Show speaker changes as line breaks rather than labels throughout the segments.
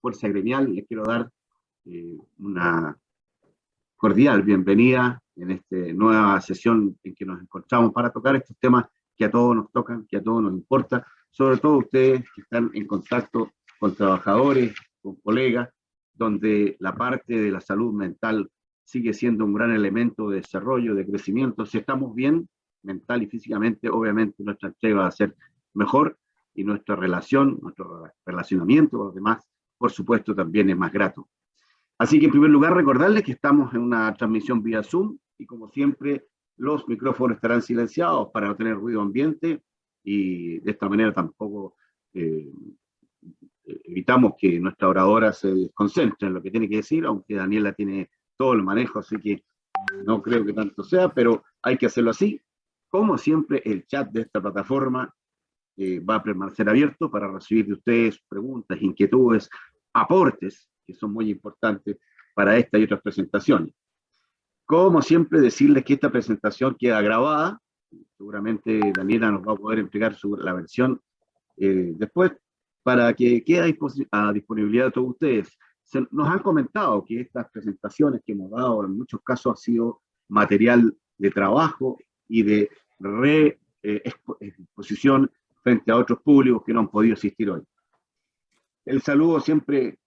Fuerza Gremial, les quiero dar una cordial bienvenida en esta nueva sesión en que nos encontramos para tocar estos temas que a todos nos tocan, que a todos nos importa, sobre todo ustedes que están en contacto con trabajadores, con colegas, donde la parte de la salud mental sigue siendo un gran elemento de desarrollo, de crecimiento. Si estamos bien mental y físicamente, obviamente nuestra entrega va a ser mejor y nuestra relación, nuestro relacionamiento con los demás, por supuesto, también es más grato. Así que en primer lugar recordarles que estamos en una transmisión vía Zoom y como siempre los micrófonos estarán silenciados para no tener ruido ambiente y de esta manera tampoco evitamos que nuestra oradora se desconcentre en lo que tiene que decir, aunque Daniela tiene todo el manejo, así que no creo que tanto sea, pero hay que hacerlo así. Como siempre, el chat de esta plataforma va a permanecer abierto para recibir de ustedes preguntas, inquietudes, aportes, que son muy importantes para esta y otras presentaciones. Como siempre, decirles que esta presentación queda grabada, seguramente Daniela nos va a poder entregar la versión después, para que quede a disponibilidad de todos ustedes. Nos han comentado que estas presentaciones que hemos dado en muchos casos han sido material de trabajo y de exposición frente a otros públicos que no han podido asistir hoy. El saludo siempre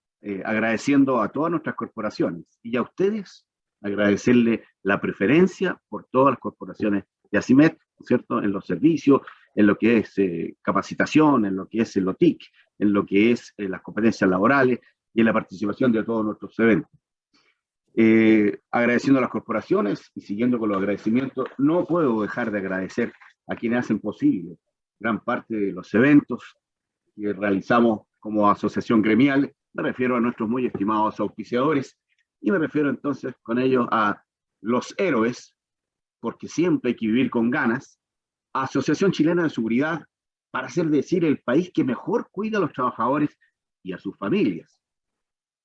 agradeciendo a todas nuestras corporaciones y a ustedes agradecerle la preferencia por todas las corporaciones de ACIMED, ¿no es cierto?, en los servicios, en lo que es capacitación, en lo que es el OTIC, en lo que es las competencias laborales y en la participación de todos nuestros eventos. Agradeciendo a las corporaciones y siguiendo con los agradecimientos, no puedo dejar de agradecer a quienes hacen posible gran parte de los eventos que realizamos como asociación gremial. Me refiero a nuestros muy estimados auspiciadores y me refiero entonces con ellos a los héroes, porque siempre hay que vivir con ganas, Asociación Chilena de Seguridad, para hacer decir el país que mejor cuida a los trabajadores y a sus familias.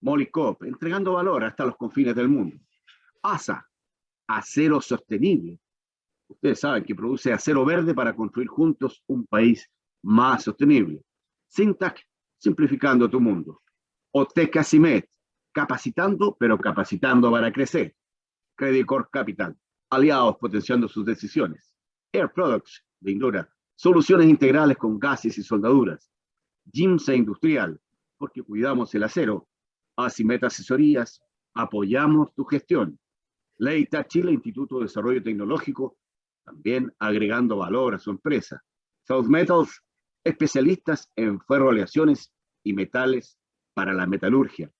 Molycop, entregando valor hasta los confines del mundo. ASA, acero sostenible. Ustedes saben que produce acero verde para construir juntos un país más sostenible. Syntac, simplificando tu mundo. OTEC ACIMED, capacitando, pero capacitando para crecer. Credit Corp Capital, aliados potenciando sus decisiones. Air Products, de Indura, soluciones integrales con gases y soldaduras. GIMSA Industrial, porque cuidamos el acero. ACIMED Asesorías, apoyamos tu gestión. Leita Chile, Instituto de Desarrollo Tecnológico, también agregando valor a su empresa. South Metals, especialistas en ferroaleaciones y metales para la metalurgia.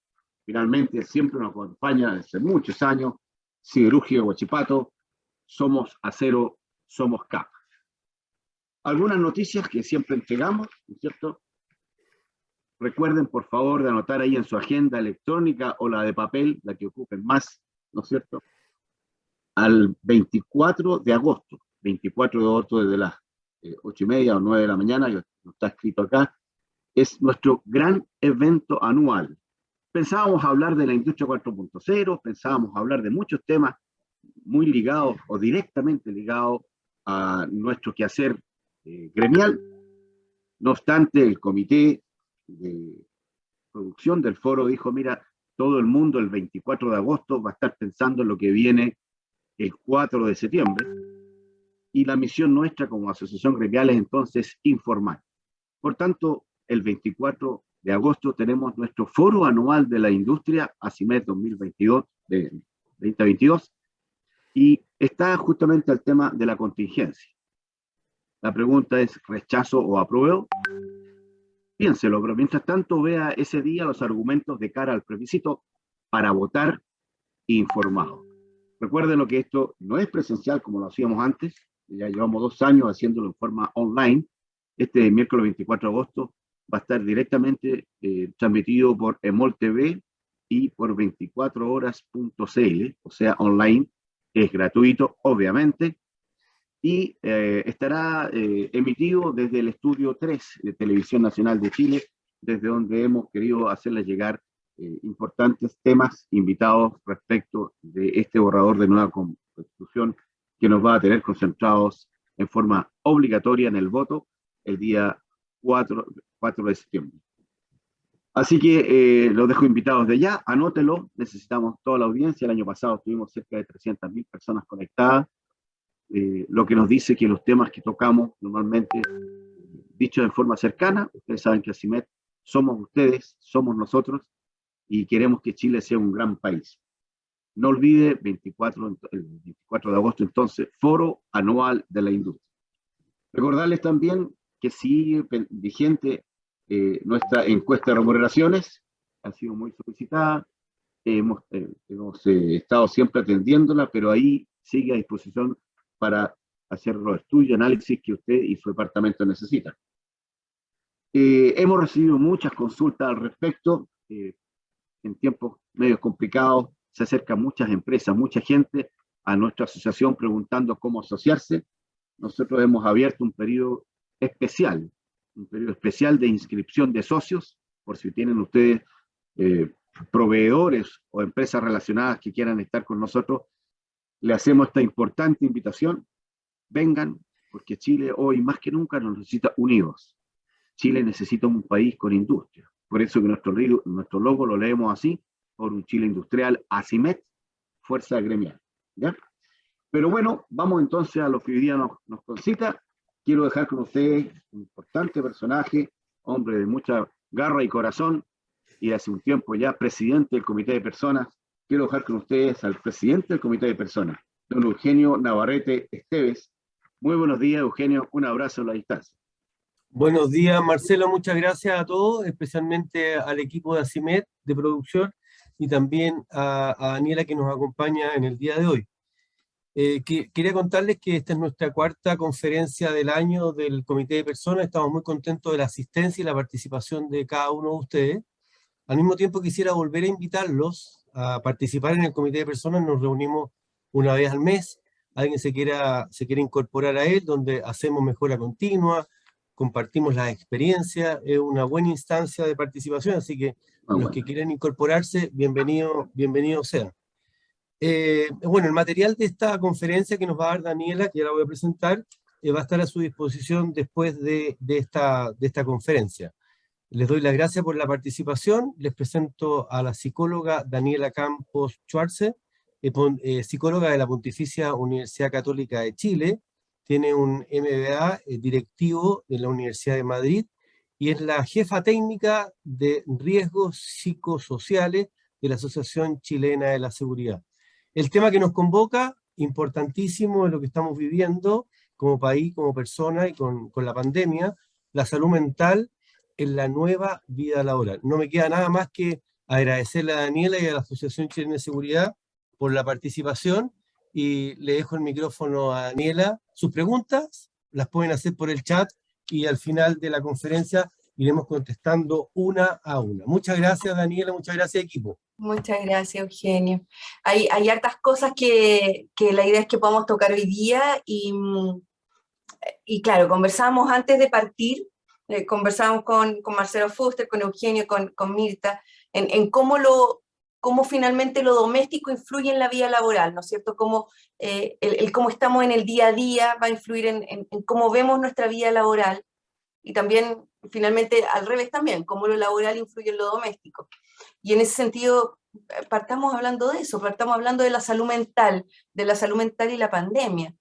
Finalmente, siempre nos acompaña desde muchos años, Siderurgia Huachipato, somos acero, somos CAP. Algunas noticias que siempre entregamos, ¿no es cierto? Recuerden, por favor, de anotar ahí en su agenda electrónica o la de papel, la que ocupen más, ¿no es cierto? Al 24 de agosto desde las 8:30 o 9 de la mañana, no está escrito acá, es nuestro gran evento anual. Pensábamos hablar de la industria 4.0, pensábamos hablar de muchos temas muy ligados o directamente ligados a nuestro quehacer gremial. No obstante, el comité de producción del foro dijo, mira, todo el mundo el 24 de agosto va a estar pensando en lo que viene el 4 de septiembre, y la misión nuestra como asociación gremial es entonces informar. Por tanto, el 24 de agosto tenemos nuestro foro anual de la industria ACIMED 2022, y está justamente el tema de la contingencia. La pregunta es, ¿rechazo o apruebo? Piénselo, pero mientras tanto vea ese día los argumentos de cara al plebiscito para votar informado. Recuerden lo que esto no es presencial como lo hacíamos antes, ya llevamos 2 años haciéndolo en forma online. Este miércoles 24 de agosto va a estar directamente transmitido por EMOL TV y por 24horas.cl, o sea, online, es gratuito, obviamente, y estará emitido desde el Estudio 3 de Televisión Nacional de Chile, desde donde hemos querido hacerles llegar importantes temas invitados respecto de este borrador de nueva Constitución que nos va a tener concentrados en forma obligatoria en el voto el día 4 de septiembre. Así que los dejo invitados de ya, anótelo, necesitamos toda la audiencia. El año pasado tuvimos cerca de 300.000 personas conectadas, lo que nos dice que los temas que tocamos normalmente, dicho de forma cercana, ustedes saben que ACIMED somos ustedes, somos nosotros, y queremos que Chile sea un gran país. No olvide, el 24 de agosto entonces, Foro Anual de la Industria. Recordarles también que sigue vigente nuestra encuesta de remuneraciones, ha sido muy solicitada, hemos estado siempre atendiéndola, pero ahí sigue a disposición para hacer los estudios, análisis que usted y su departamento necesitan. Hemos recibido muchas consultas al respecto, en tiempos medios complicados, se acercan muchas empresas, mucha gente a nuestra asociación preguntando cómo asociarse. Nosotros hemos abierto un periodo especial de inscripción de socios, por si tienen ustedes proveedores o empresas relacionadas que quieran estar con nosotros, le hacemos esta importante invitación, vengan, porque Chile hoy más que nunca nos necesita unidos. Chile necesita un país con industria. Por eso que nuestro logo lo leemos así, por un Chile industrial, ACIMED, fuerza gremial. ¿Ya? Pero bueno, vamos entonces a lo que hoy día nos concita. Quiero dejar con ustedes un importante personaje, hombre de mucha garra y corazón, y hace un tiempo ya presidente del Comité de Personas. Quiero dejar con ustedes al presidente del Comité de Personas, don Eugenio Navarrete Esteves. Muy buenos días, Eugenio. Un abrazo a la distancia.
Buenos días, Marcelo. Muchas gracias a todos, especialmente al equipo de ACIMED de producción y también a Daniela que nos acompaña en el día de hoy. Quería contarles que esta es nuestra cuarta conferencia del año del Comité de Personas. Estamos muy contentos de la asistencia y la participación de cada uno de ustedes. Al mismo tiempo quisiera volver a invitarlos a participar en el Comité de Personas. Nos reunimos una vez al mes. Alguien se quiera incorporar a él, donde hacemos mejora continua, compartimos las experiencias, es una buena instancia de participación, así que los que quieran incorporarse, bienvenidos sean. Bueno, el material de esta conferencia que nos va a dar Daniela, que ya la voy a presentar, va a estar a su disposición después de esta conferencia. Les doy las gracias por la participación, les presento a la psicóloga Daniela Campos Schwarze, psicóloga de la Pontificia Universidad Católica de Chile, tiene un MBA directivo de la Universidad de Madrid y es la jefa técnica de riesgos psicosociales de la Asociación Chilena de la Seguridad. El tema que nos convoca, importantísimo en lo que estamos viviendo como país, como persona y con la pandemia, la salud mental en la nueva vida laboral. No me queda nada más que agradecerle a Daniela y a la Asociación Chilena de Seguridad por la participación y le dejo el micrófono a Daniela. Sus preguntas las pueden hacer por el chat y al final de la conferencia iremos contestando una a una. Muchas gracias, Daniela, muchas gracias, equipo.
Muchas gracias, Eugenio. Hay hartas cosas que la idea es que podamos tocar hoy día y claro, conversamos antes de partir, conversamos con Marcelo Fuster, con Eugenio, con Mirta, en cómo finalmente lo doméstico influye en la vida laboral, ¿no es cierto? Cómo cómo estamos en el día a día va a influir en cómo vemos nuestra vida laboral y también, finalmente, al revés también, cómo lo laboral influye en lo doméstico. Y en ese sentido, partamos hablando de eso, partamos hablando de la salud mental y la pandemia.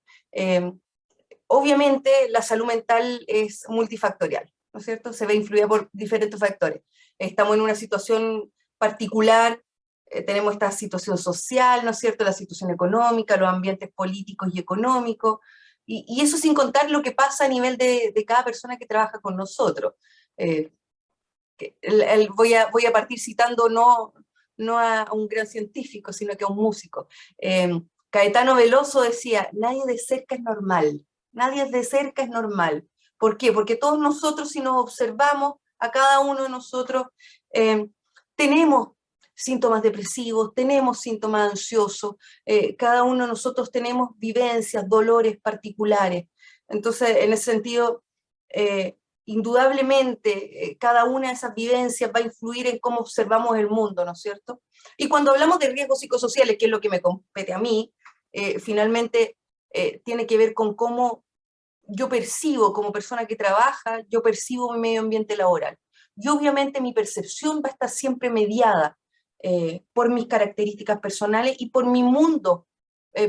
Obviamente, la salud mental es multifactorial, ¿no es cierto? Se ve influida por diferentes factores. Estamos en una situación particular, tenemos esta situación social, ¿no es cierto?, la situación económica, los ambientes políticos y económicos, y eso sin contar lo que pasa a nivel de cada persona que trabaja con nosotros. Voy a partir citando no a un gran científico, sino que a un músico. Caetano Veloso decía, nadie de cerca es normal, nadie de cerca es normal. ¿Por qué? Porque todos nosotros, si nos observamos, a cada uno de nosotros, tenemos síntomas depresivos, tenemos síntomas ansiosos, cada uno de nosotros tenemos vivencias, dolores particulares. Entonces, en ese sentido, indudablemente, cada una de esas vivencias va a influir en cómo observamos el mundo, ¿no es cierto? Y cuando hablamos de riesgos psicosociales, que es lo que me compete a mí, finalmente tiene que ver con cómo yo percibo, como persona que trabaja, yo percibo mi medio ambiente laboral. y obviamente mi percepción va a estar siempre mediada por mis características personales y por mi mundo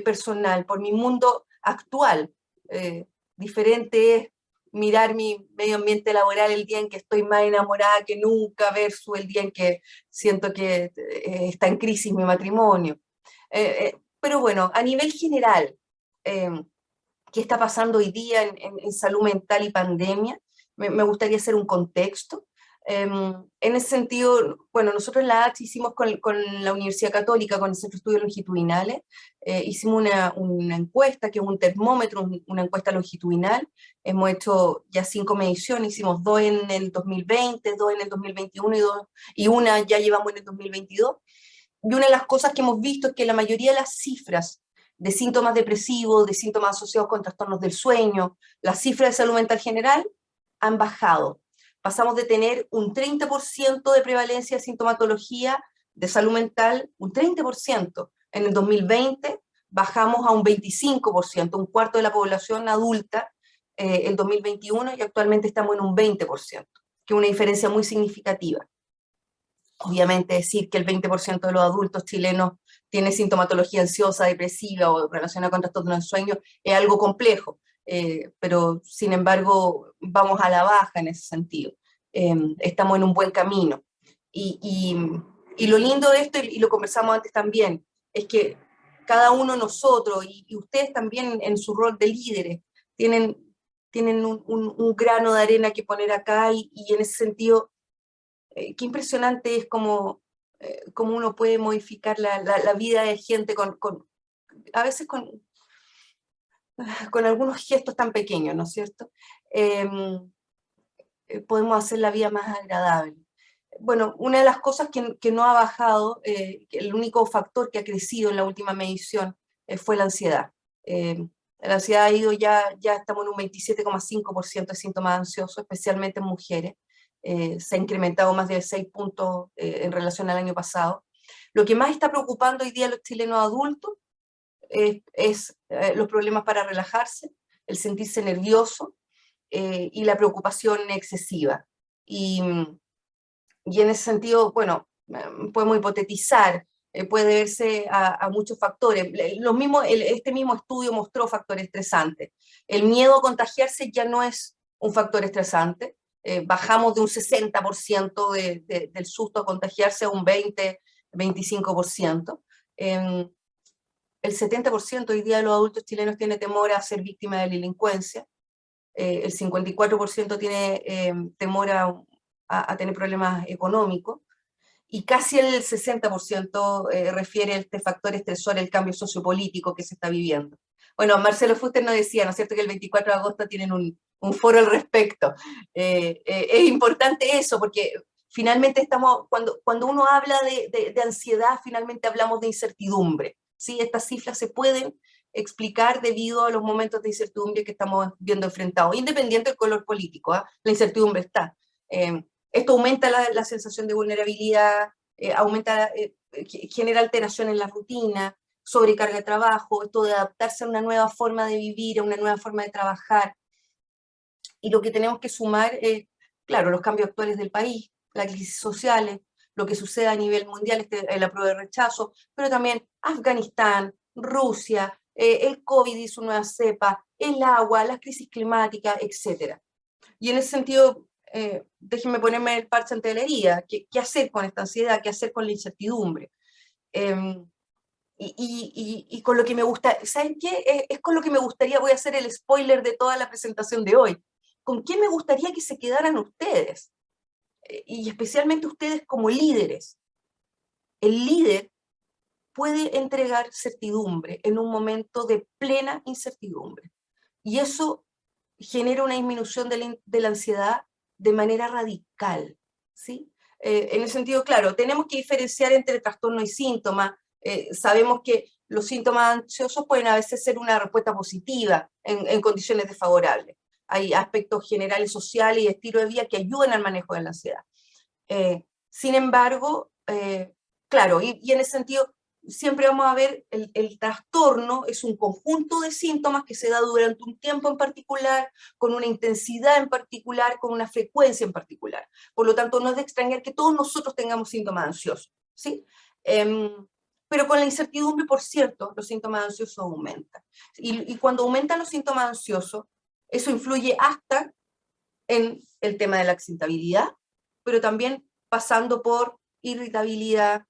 personal, por mi mundo actual. Diferente es mirar mi medio ambiente laboral el día en que estoy más enamorada que nunca versus el día en que siento que está en crisis mi matrimonio. Pero bueno, a nivel general, ¿qué está pasando hoy día en salud mental y pandemia? Me gustaría hacer un contexto. En ese sentido, bueno, nosotros en la ACH hicimos con la Universidad Católica, con el Centro de Estudios Longitudinales, hicimos una encuesta, que es un termómetro, una encuesta longitudinal. Hemos hecho ya 5 mediciones, hicimos 2 en el 2020, 2 en el 2021 y una ya llevamos en el 2022. Y una de las cosas que hemos visto es que la mayoría de las cifras de síntomas depresivos, de síntomas asociados con trastornos del sueño, las cifras de salud mental general han bajado. Pasamos de tener un 30% de prevalencia de sintomatología de salud mental, un 30%. En el 2020 bajamos a un 25%, un cuarto de la población adulta en 2021, y actualmente estamos en un 20%, que es una diferencia muy significativa. Obviamente decir que el 20% de los adultos chilenos tiene sintomatología ansiosa, depresiva o relacionada con trastornos del sueño es algo complejo, pero sin embargo vamos a la baja en ese sentido. Estamos en un buen camino. Y lo lindo de esto, y lo conversamos antes también, es que cada uno de nosotros, y ustedes también en su rol de líderes, tienen un grano de arena que poner acá, y en ese sentido, qué impresionante es cómo uno puede modificar la vida de gente a veces con algunos gestos tan pequeños, ¿no es cierto? Podemos hacer la vida más agradable. Bueno, una de las cosas que no ha bajado, el único factor que ha crecido en la última medición fue la ansiedad. La ansiedad ha ido ya estamos en un 27,5% de síntomas ansiosos, especialmente en mujeres. Se ha incrementado más de 6 puntos en relación al año pasado. Lo que más está preocupando hoy día a los chilenos adultos es los problemas para relajarse, el sentirse nervioso y la preocupación excesiva. Y en ese sentido, bueno, podemos hipotetizar, puede verse a muchos factores. Este mismo estudio mostró factores estresantes. El miedo a contagiarse ya no es un factor estresante. Bajamos de un 60% del susto a contagiarse a un 20-25%. El 70% hoy día de los adultos chilenos tiene temor a ser víctima de la delincuencia. El 54% tiene temor a tener problemas económicos, y casi el 60% refiere a este factor estresor, el cambio sociopolítico que se está viviendo. Bueno, Marcelo Fuster nos decía, ¿no es cierto?, que el 24 de agosto tienen un foro al respecto. Es importante eso, porque finalmente cuando uno habla de ansiedad, finalmente hablamos de incertidumbre, ¿sí? Estas cifras se pueden explicar debido a los momentos de incertidumbre que estamos viendo enfrentados, independiente del color político, ¿eh? La incertidumbre está. Esto aumenta la sensación de vulnerabilidad, genera alteración en la rutina, sobrecarga de trabajo, esto de adaptarse a una nueva forma de vivir, a una nueva forma de trabajar. Y lo que tenemos que sumar es, claro, los cambios actuales del país, las crisis sociales, lo que sucede a nivel mundial, el apruebo de rechazo, pero también Afganistán, Rusia, el COVID y su nueva cepa, el agua, las crisis climáticas, etc. Y en ese sentido, déjenme ponerme el parche ante la herida. ¿Qué hacer con esta ansiedad? ¿Qué hacer con la incertidumbre? Y con lo que me gusta, ¿saben qué? Es con lo que me gustaría, voy a hacer el spoiler de toda la presentación de hoy. ¿Con qué me gustaría que se quedaran ustedes? Y especialmente ustedes como líderes. El líder puede entregar certidumbre en un momento de plena incertidumbre. Y eso genera una disminución de la ansiedad de manera radical, ¿sí? En el sentido, claro, tenemos que diferenciar entre trastorno y síntoma. Sabemos que los síntomas ansiosos pueden a veces ser una respuesta positiva en condiciones desfavorables. Hay aspectos generales sociales y estilo de vida que ayudan al manejo de la ansiedad. Sin embargo, claro, y en ese sentido, siempre vamos a ver el trastorno es un conjunto de síntomas que se da durante un tiempo en particular, con una intensidad en particular, con una frecuencia en particular. Por lo tanto, no es de extrañar que todos nosotros tengamos síntomas ansiosos, ¿sí? Pero con la incertidumbre, por cierto, los síntomas ansiosos aumentan. Y cuando aumentan los síntomas ansiosos, eso influye hasta en el tema de la excitabilidad, pero también pasando por irritabilidad,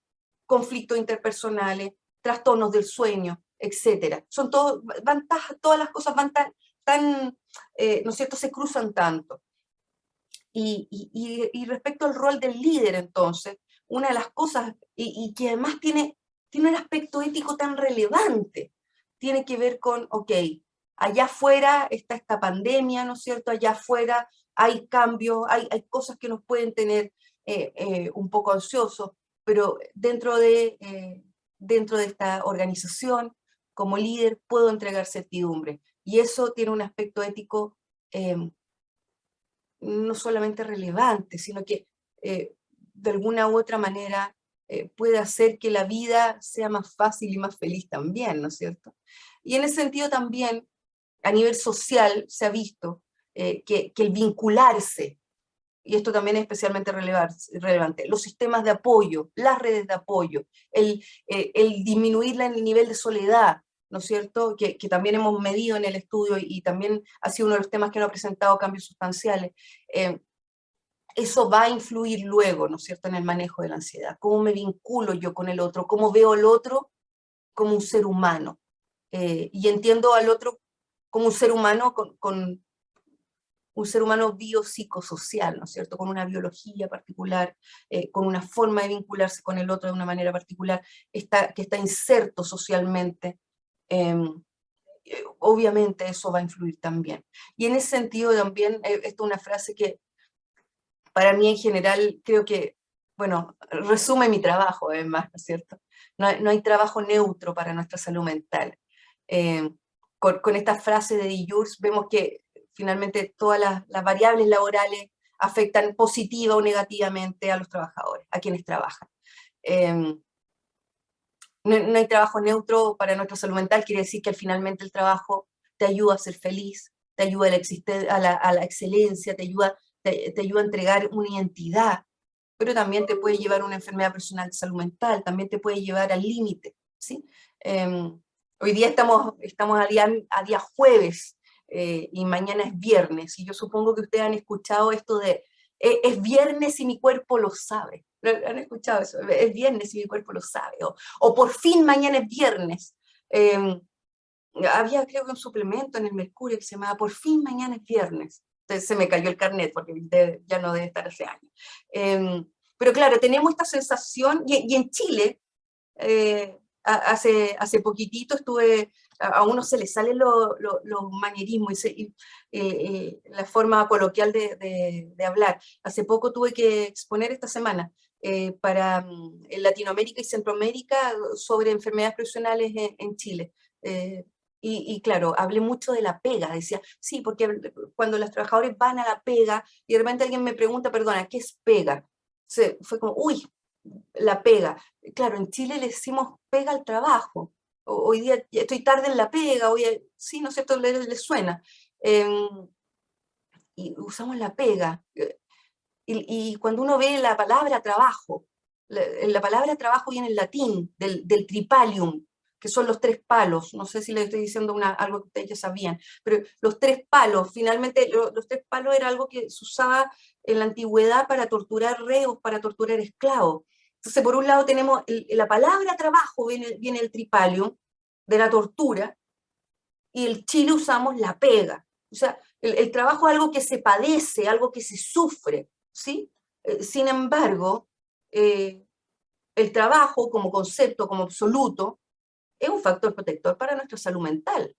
conflictos interpersonales, trastornos del sueño, etc. Son todas las cosas van ¿no es cierto?, se cruzan tanto. Y respecto al rol del líder, entonces, una de las cosas, y que además tiene un aspecto ético tan relevante, tiene que ver con, ok, allá afuera está esta pandemia, ¿no es cierto?, allá afuera hay cambios, hay cosas que nos pueden tener un poco ansiosos, pero dentro de esta organización, como líder, puedo entregar certidumbre. Y eso tiene un aspecto ético no solamente relevante, sino que de alguna u otra manera puede hacer que la vida sea más fácil y más feliz también, ¿no es cierto? Y en ese sentido también, a nivel social, se ha visto que el vincularse, y esto también es especialmente relevante, los sistemas de apoyo, las redes de apoyo, el disminuir el nivel de soledad, ¿no es cierto?, que también hemos medido en el estudio y también ha sido uno de los temas que no ha presentado cambios sustanciales. Eso va a influir luego, ¿no es cierto?, en el manejo de la ansiedad. ¿Cómo me vinculo yo con el otro? ¿Cómo veo al otro como un ser humano? Y entiendo al otro como un ser humano con un ser humano biopsicosocial, ¿no es cierto?, con una biología particular, con una forma de vincularse con el otro de una manera particular, que está inserto socialmente. Obviamente eso va a influir también. Y en ese sentido también, esta es una frase que para mí en general creo que, bueno, resume mi trabajo además, ¿no es cierto? No hay trabajo neutro para nuestra salud mental. Con esta frase de Dijous vemos que finalmente todas las variables laborales afectan positiva o negativamente a los trabajadores, a quienes trabajan. No hay trabajo neutro para nuestra salud mental, quiere decir que finalmente el trabajo te ayuda a ser feliz, te ayuda a la excelencia, te ayuda a entregar una identidad, pero también te puede llevar a una enfermedad personal de salud mental, también te puede llevar al límite, ¿sí? Hoy día estamos a día jueves, y mañana es viernes, y yo supongo que ustedes han escuchado esto de es viernes y mi cuerpo lo sabe. ¿Han escuchado eso? Es viernes y mi cuerpo lo sabe. O por fin mañana es viernes. Había, creo que un suplemento en el Mercurio que se llamaba Por fin mañana es viernes. Entonces se me cayó el carnet porque ya no debe estar hace años. Pero claro, tenemos esta sensación, y en Chile, hace poquitito a uno se le salen los manierismos y la forma coloquial de hablar. Hace poco tuve que exponer esta semana en Latinoamérica y Centroamérica sobre enfermedades profesionales en Chile. Y claro, hablé mucho de la pega, decía, sí, porque cuando los trabajadores van a la pega y de repente alguien me pregunta, perdona, ¿qué es pega? Fue como, uy, la pega. Claro, en Chile le decimos pega al trabajo. Hoy día estoy tarde en la pega, sí, ¿no es cierto?, le suena. Y usamos la pega. Y cuando uno ve la palabra trabajo, la palabra trabajo viene en latín, del tripalium, que son los 3 palos. No sé si les estoy diciendo algo que ustedes ya sabían, pero los 3 palos, finalmente los 3 palos era algo que se usaba en la antigüedad para torturar reos, para torturar esclavos. Entonces, por un lado tenemos la palabra trabajo, viene el tripalium, de la tortura, y en Chile usamos la pega. O sea, el trabajo es algo que se padece, algo que se sufre, ¿sí? Sin embargo, el trabajo como concepto, como absoluto, es un factor protector para nuestra salud mental.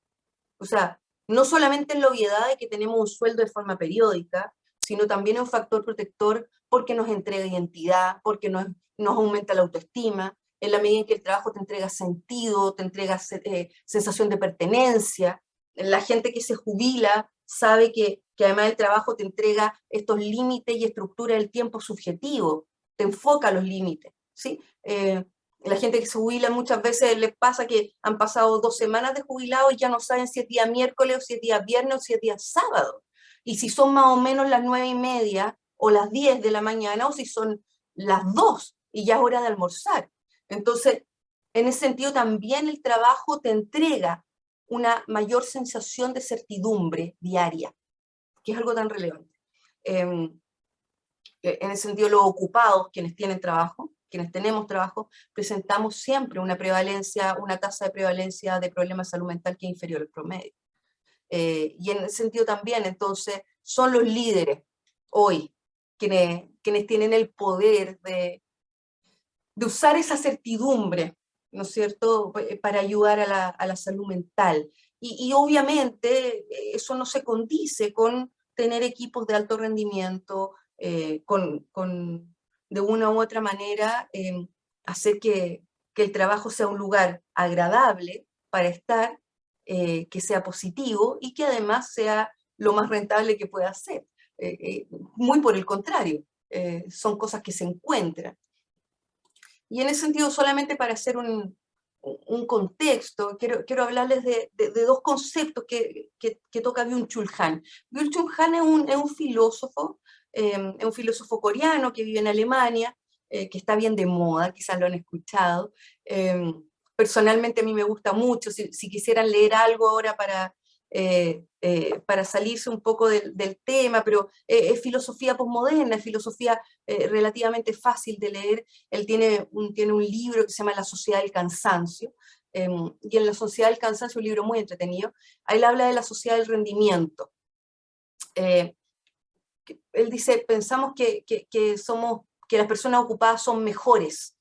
O sea, no solamente en la obviedad de que tenemos un sueldo de forma periódica, sino también es un factor protector porque nos entrega identidad, porque nos aumenta la autoestima, en la medida en que el trabajo te entrega sentido, te entrega sensación de pertenencia. La gente que se jubila sabe que además el trabajo te entrega estos límites y estructura del tiempo subjetivo, te enfoca los límites, ¿sí? La gente que se jubila muchas veces les pasa que han pasado 2 semanas de jubilado y ya no saben si es día miércoles o si es día viernes o si es día sábado. Y si son más o menos las 9:30 o las 10 de la mañana o si son las 2 y ya es hora de almorzar. Entonces, en ese sentido también el trabajo te entrega una mayor sensación de certidumbre diaria, que es algo tan relevante. En ese sentido, los ocupados, quienes tienen trabajo, quienes tenemos trabajo, presentamos siempre una prevalencia, una tasa de prevalencia de problemas de salud mental que es inferior al promedio. Y en ese sentido también, entonces, son los líderes hoy quienes tienen el poder de usar esa certidumbre, ¿no es cierto?, para ayudar a la salud mental. Y obviamente eso no se condice con tener equipos de alto rendimiento, de una u otra manera hacer que el trabajo sea un lugar agradable para estar, que sea positivo y que además sea lo más rentable que pueda ser. Muy por el contrario, son cosas que se encuentran. Y en ese sentido, solamente para hacer un contexto, quiero hablarles de 2 conceptos que toca Byung-Chul Han. Byung-Chul Han es un filósofo coreano que vive en Alemania, que está bien de moda, quizás lo han escuchado. Personalmente a mí me gusta mucho, si quisieran leer algo ahora para salirse un poco del tema, pero es filosofía posmoderna, es filosofía relativamente fácil de leer. Él tiene un libro que se llama La Sociedad del Cansancio, y en La Sociedad del Cansancio, un libro muy entretenido, él habla de la sociedad del rendimiento. Él dice, pensamos que las personas ocupadas son mejores,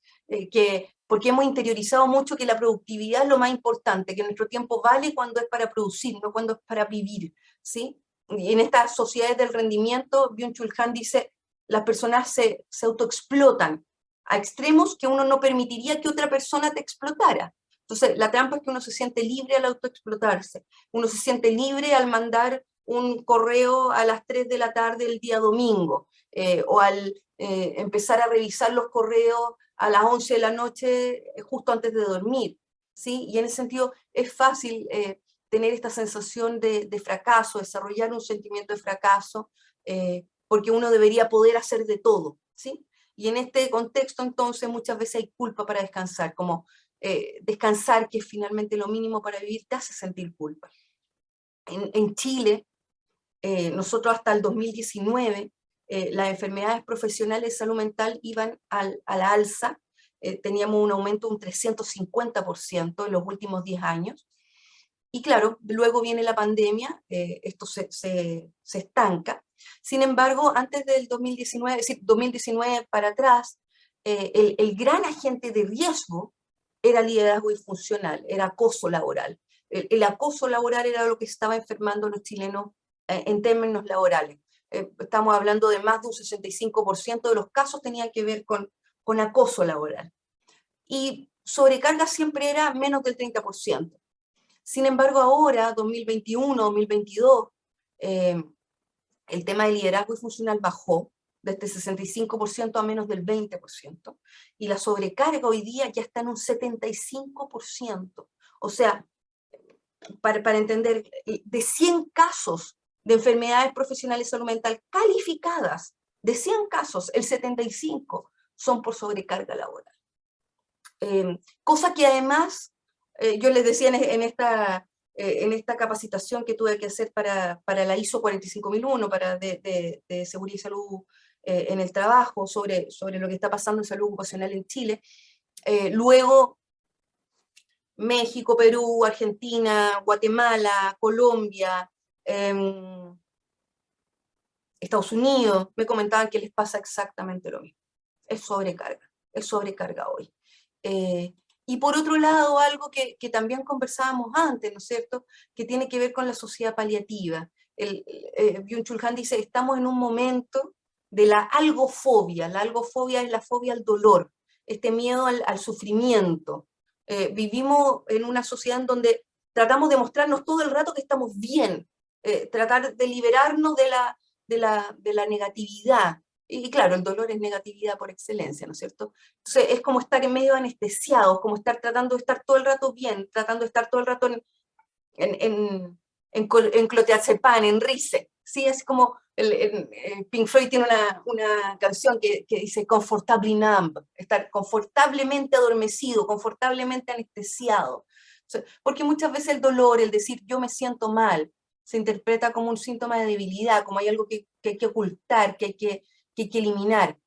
porque hemos interiorizado mucho que la productividad es lo más importante, que nuestro tiempo vale cuando es para producir, no cuando es para vivir, ¿sí? Y en estas sociedades del rendimiento, Byung-Chul Han dice, las personas se autoexplotan a extremos que uno no permitiría que otra persona te explotara. Entonces, la trampa es que uno se siente libre al autoexplotarse, uno se siente libre al mandar un correo a las 3 de la tarde el día domingo, o al empezar a revisar los correos a las 11 de la noche justo antes de dormir, ¿sí? Y en ese sentido es fácil tener esta sensación de fracaso, desarrollar un sentimiento de fracaso, porque uno debería poder hacer de todo, ¿sí? Y en este contexto entonces muchas veces hay culpa para descansar, como descansar, que es finalmente lo mínimo para vivir, te hace sentir culpa. En Chile, nosotros hasta el 2019, las enfermedades profesionales de salud mental iban a la alza, teníamos un aumento de un 350% en los últimos 10 años, y claro, luego viene la pandemia, esto se estanca. Sin embargo, antes del 2019, es decir, 2019 para atrás, el gran agente de riesgo era liderazgo disfuncional, era acoso laboral. El acoso laboral era lo que estaba enfermando a los chilenos en términos laborales. Estamos hablando de más de un 65% de los casos tenían que ver con acoso laboral. Y sobrecarga siempre era menos del 30%. Sin embargo, ahora, 2021, 2022, el tema de liderazgo disfuncional bajó de este 65% a menos del 20%, y la sobrecarga hoy día ya está en un 75%. O sea, para entender, de 100 casos de enfermedades profesionales de salud mental calificadas, de 100 casos, el 75 son por sobrecarga laboral. Cosa que además, yo les decía en esta capacitación que tuve que hacer para la ISO 45001, de seguridad y salud en el trabajo, sobre lo que está pasando en salud ocupacional en Chile. Luego, México, Perú, Argentina, Guatemala, Colombia, Estados Unidos, me comentaban que les pasa exactamente lo mismo. Es sobrecarga hoy. Y por otro lado, algo que también conversábamos antes, ¿no es cierto?, que tiene que ver con la sociedad paliativa. Byung-Chul Han dice, estamos en un momento de la algofobia. La algofobia es la fobia al dolor, este miedo al sufrimiento. Vivimos en una sociedad en donde tratamos de mostrarnos todo el rato que estamos bien, tratar de liberarnos de la negatividad. Y claro, el dolor es negatividad por excelencia, ¿no es cierto? Entonces es como estar en medio anestesiado, como estar tratando de estar todo el rato bien, tratando de estar todo el rato en clonazepam, en Rize, ¿sí? Es como Pink Floyd tiene una canción que dice comfortably numb, estar confortablemente adormecido, confortablemente anestesiado. O sea, porque muchas veces el dolor, el decir yo me siento mal, se interpreta como un síntoma de debilidad, como hay algo que hay que ocultar, que hay que eliminar,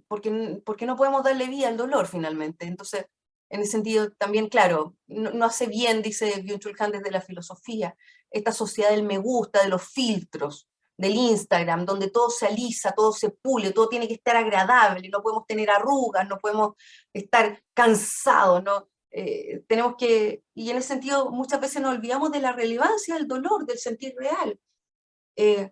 porque no podemos darle vida al dolor finalmente. Entonces, en ese sentido, también, claro, no hace bien, dice Byung-Chul Han desde la filosofía, esta sociedad del me gusta, de los filtros, del Instagram, donde todo se alisa, todo se pule, todo tiene que estar agradable, no podemos tener arrugas, no podemos estar cansados, ¿no? Tenemos que, y en ese sentido, muchas veces nos olvidamos de la relevancia del dolor, del sentir real. Es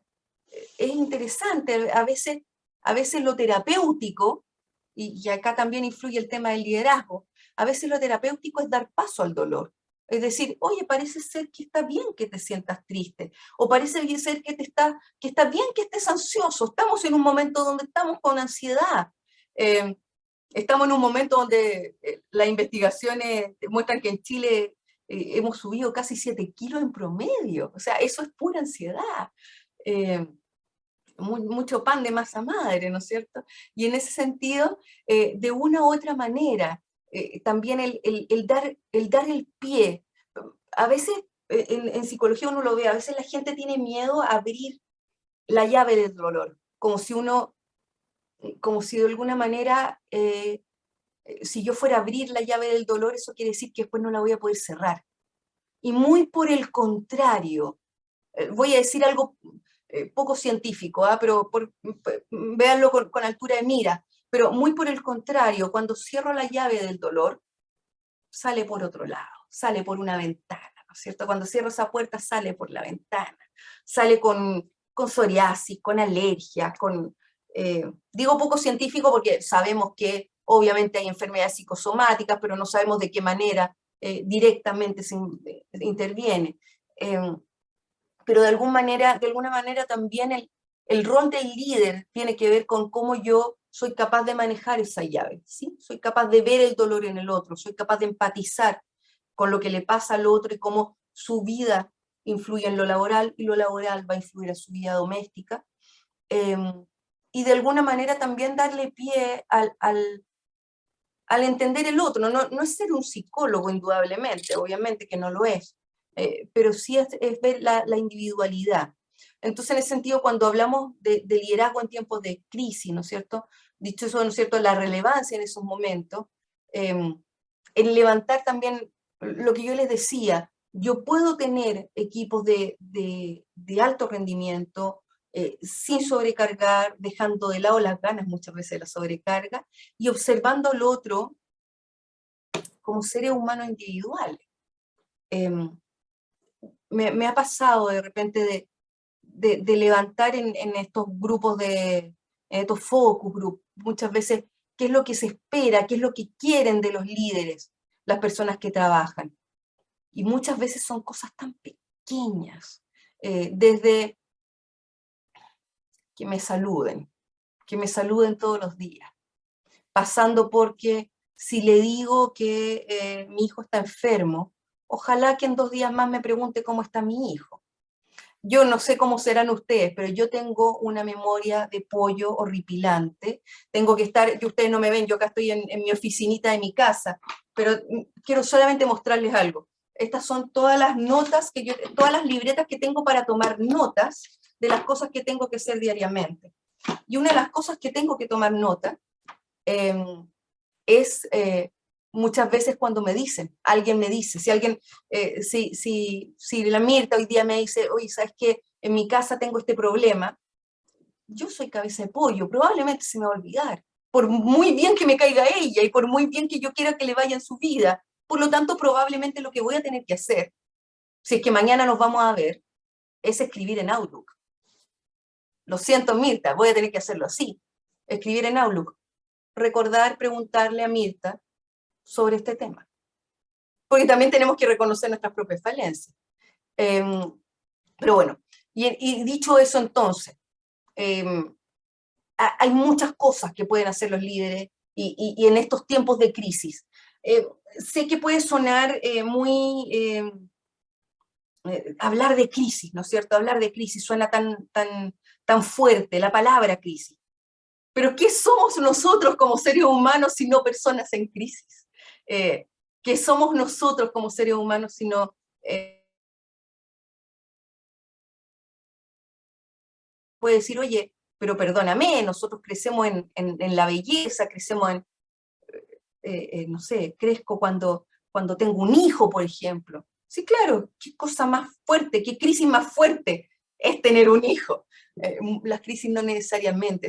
interesante, a veces lo terapéutico, y acá también influye el tema del liderazgo, a veces lo terapéutico es dar paso al dolor. Es decir, oye, parece ser que está bien que te sientas triste, o parece ser que está bien que estés ansioso. Estamos en un momento donde estamos con ansiedad. Estamos en un momento donde las investigaciones muestran que en Chile hemos subido casi 7 kilos en promedio. O sea, eso es pura ansiedad. Mucho pan de masa madre, ¿no es cierto? Y en ese sentido, de una u otra manera, también el dar el pie. A veces, en psicología uno lo ve, a veces la gente tiene miedo a abrir la llave del dolor, como si de alguna manera, si yo fuera a abrir la llave del dolor, eso quiere decir que después no la voy a poder cerrar. Y muy por el contrario, voy a decir algo poco científico, pero véanlo con altura de mira, pero muy por el contrario, cuando cierro la llave del dolor, sale por otro lado, sale por una ventana, ¿no es cierto? Cuando cierro esa puerta, sale por la ventana, sale con psoriasis, con alergias, digo poco científico porque sabemos que obviamente hay enfermedades psicosomáticas, pero no sabemos de qué manera directamente se interviene. Pero de alguna manera también el rol del líder tiene que ver con cómo yo soy capaz de manejar esa llave, ¿sí? Soy capaz de ver el dolor en el otro, soy capaz de empatizar con lo que le pasa al otro y cómo su vida influye en lo laboral y lo laboral va a influir en su vida doméstica. Y de alguna manera también darle pie al entender el otro. No es ser un psicólogo, indudablemente, obviamente que no lo es, pero sí es ver la individualidad. Entonces, en ese sentido, cuando hablamos de liderazgo en tiempos de crisis, ¿no es cierto? Dicho eso, ¿no es cierto?, la relevancia en esos momentos, en levantar también lo que yo les decía, yo puedo tener equipos de alto rendimiento, sin sobrecargar, dejando de lado las ganas muchas veces de la sobrecarga, y observando al otro como seres humanos individuales. Me ha pasado de repente de levantar en estos grupos en estos focus group, muchas veces, qué es lo que se espera, qué es lo que quieren de los líderes, las personas que trabajan. Y muchas veces son cosas tan pequeñas, desde que me saluden todos los días, pasando porque si le digo que mi hijo está enfermo, ojalá que en 2 días más me pregunte cómo está mi hijo. Yo no sé cómo serán ustedes, pero yo tengo una memoria de pollo horripilante. Tengo que estar, que ustedes no me ven, yo acá estoy en mi oficinita de mi casa, pero quiero solamente mostrarles algo. Estas son todas las notas, todas las libretas que tengo para tomar notas de las cosas que tengo que hacer diariamente. Y una de las cosas que tengo que tomar nota es muchas veces cuando alguien me dice, si la Mirta hoy día me dice, oye, ¿sabes qué? En mi casa tengo este problema, yo soy cabeza de pollo, probablemente se me va a olvidar, por muy bien que me caiga ella y por muy bien que yo quiera que le vaya en su vida. Por lo tanto, probablemente lo que voy a tener que hacer, si es que mañana nos vamos a ver, es escribir en Outlook. Lo siento, Mirta, voy a tener que hacerlo así, escribir en Outlook. Recordar, preguntarle a Mirta sobre este tema. Porque también tenemos que reconocer nuestras propias falencias. Pero bueno, y dicho eso entonces, hay muchas cosas que pueden hacer los líderes y en estos tiempos de crisis. Sé que puede sonar hablar de crisis, ¿no es cierto? Hablar de crisis suena tan fuerte, la palabra crisis. Pero ¿qué somos nosotros como seres humanos si no personas en crisis? ¿Qué somos nosotros como seres humanos si no... puede decir, oye, pero perdóname, nosotros crecemos en la belleza, crecemos no sé, crezco cuando tengo un hijo, por ejemplo. Sí, claro, qué cosa más fuerte, qué crisis más fuerte es tener un hijo. Las crisis no necesariamente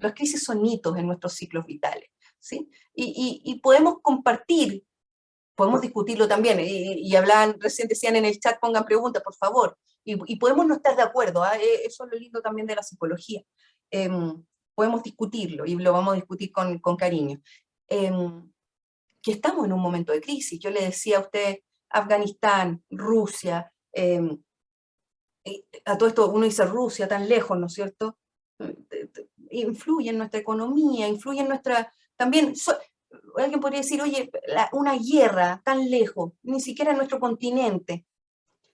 las crisis son hitos en nuestros ciclos vitales, ¿sí? Y podemos compartir, podemos discutirlo también, y hablan, recién decían en el chat, pongan preguntas, por favor, y podemos no estar de acuerdo, eso es lo lindo también de la psicología. Podemos discutirlo, y lo vamos a discutir con cariño. Que estamos en un momento de crisis. Yo le decía a usted, Afganistán, Rusia, a todo esto uno dice Rusia, tan lejos, ¿no es cierto? Influye en nuestra economía, influye en nuestra... También, alguien podría decir, oye, una guerra tan lejos, ni siquiera en nuestro continente.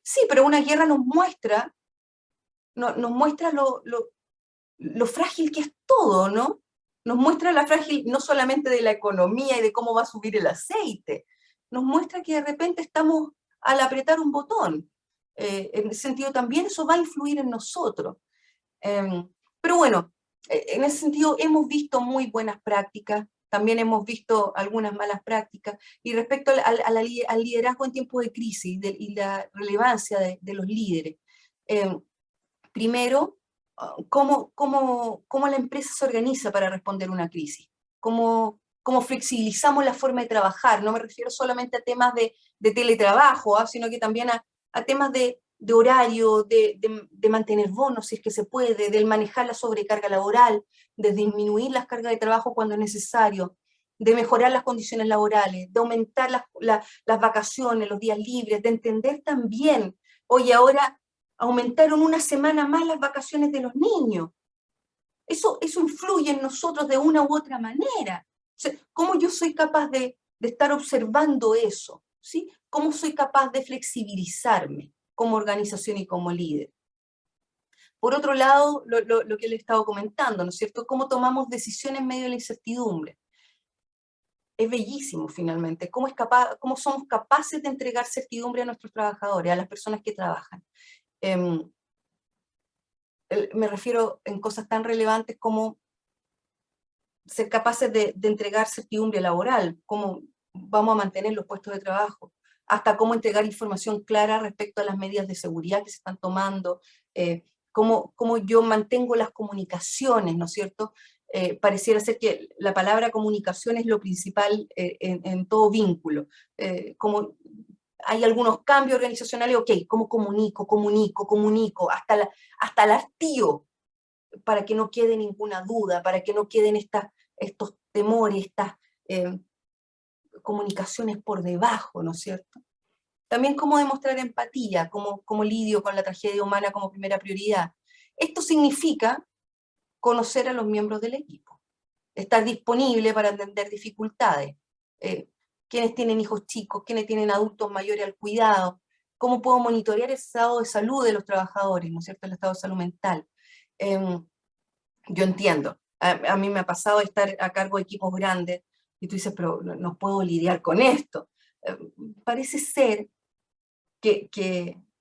Sí, pero una guerra nos muestra lo frágil que es todo, ¿no? Nos muestra la frágil no solamente de la economía y de cómo va a subir el aceite, nos muestra que de repente estamos al apretar un botón. En ese sentido también eso va a influir en nosotros. Pero bueno, en ese sentido hemos visto muy buenas prácticas, también hemos visto algunas malas prácticas, y respecto al liderazgo en tiempos de crisis y la relevancia de los líderes. Primero, cómo la empresa se organiza para responder a una crisis, cómo flexibilizamos la forma de trabajar. No me refiero solamente a temas de teletrabajo, sino que también a temas de horario, de mantener bonos si es que se puede, del manejar la sobrecarga laboral, de disminuir las cargas de trabajo cuando es necesario, de mejorar las condiciones laborales, de aumentar las vacaciones, los días libres, de entender también, oye, ahora aumentaron una semana más las vacaciones de los niños. Eso influye en nosotros de una u otra manera. O sea, ¿cómo yo soy capaz de estar observando eso? ¿Sí? ¿Cómo soy capaz de flexibilizarme como organización y como líder? Por otro lado, lo que le he estado comentando, ¿no es cierto? ¿Cómo tomamos decisiones en medio de la incertidumbre? Es bellísimo, finalmente. ¿Cómo somos capaces de entregar certidumbre a nuestros trabajadores, a las personas que trabajan? Me refiero en cosas tan relevantes como ser capaces de entregar certidumbre laboral, cómo vamos a mantener los puestos de trabajo, hasta cómo entregar información clara respecto a las medidas de seguridad que se están tomando, cómo yo mantengo las comunicaciones, ¿no es cierto? Pareciera ser que la palabra comunicación es lo principal en todo vínculo. Como hay algunos cambios organizacionales, ok, ¿cómo comunico, hasta el hastío, para que no quede ninguna duda, para que no queden estos temores, estas comunicaciones por debajo, ¿no es cierto? También cómo demostrar empatía, cómo lidio con la tragedia humana como primera prioridad. Esto significa conocer a los miembros del equipo, estar disponible para entender dificultades, quienes tienen hijos chicos, quienes tienen adultos mayores al cuidado, cómo puedo monitorear el estado de salud de los trabajadores, ¿no es cierto?, el estado de salud mental. Yo entiendo, a mí me ha pasado estar a cargo de equipos grandes, y tú dices, pero no puedo lidiar con esto. Parece ser que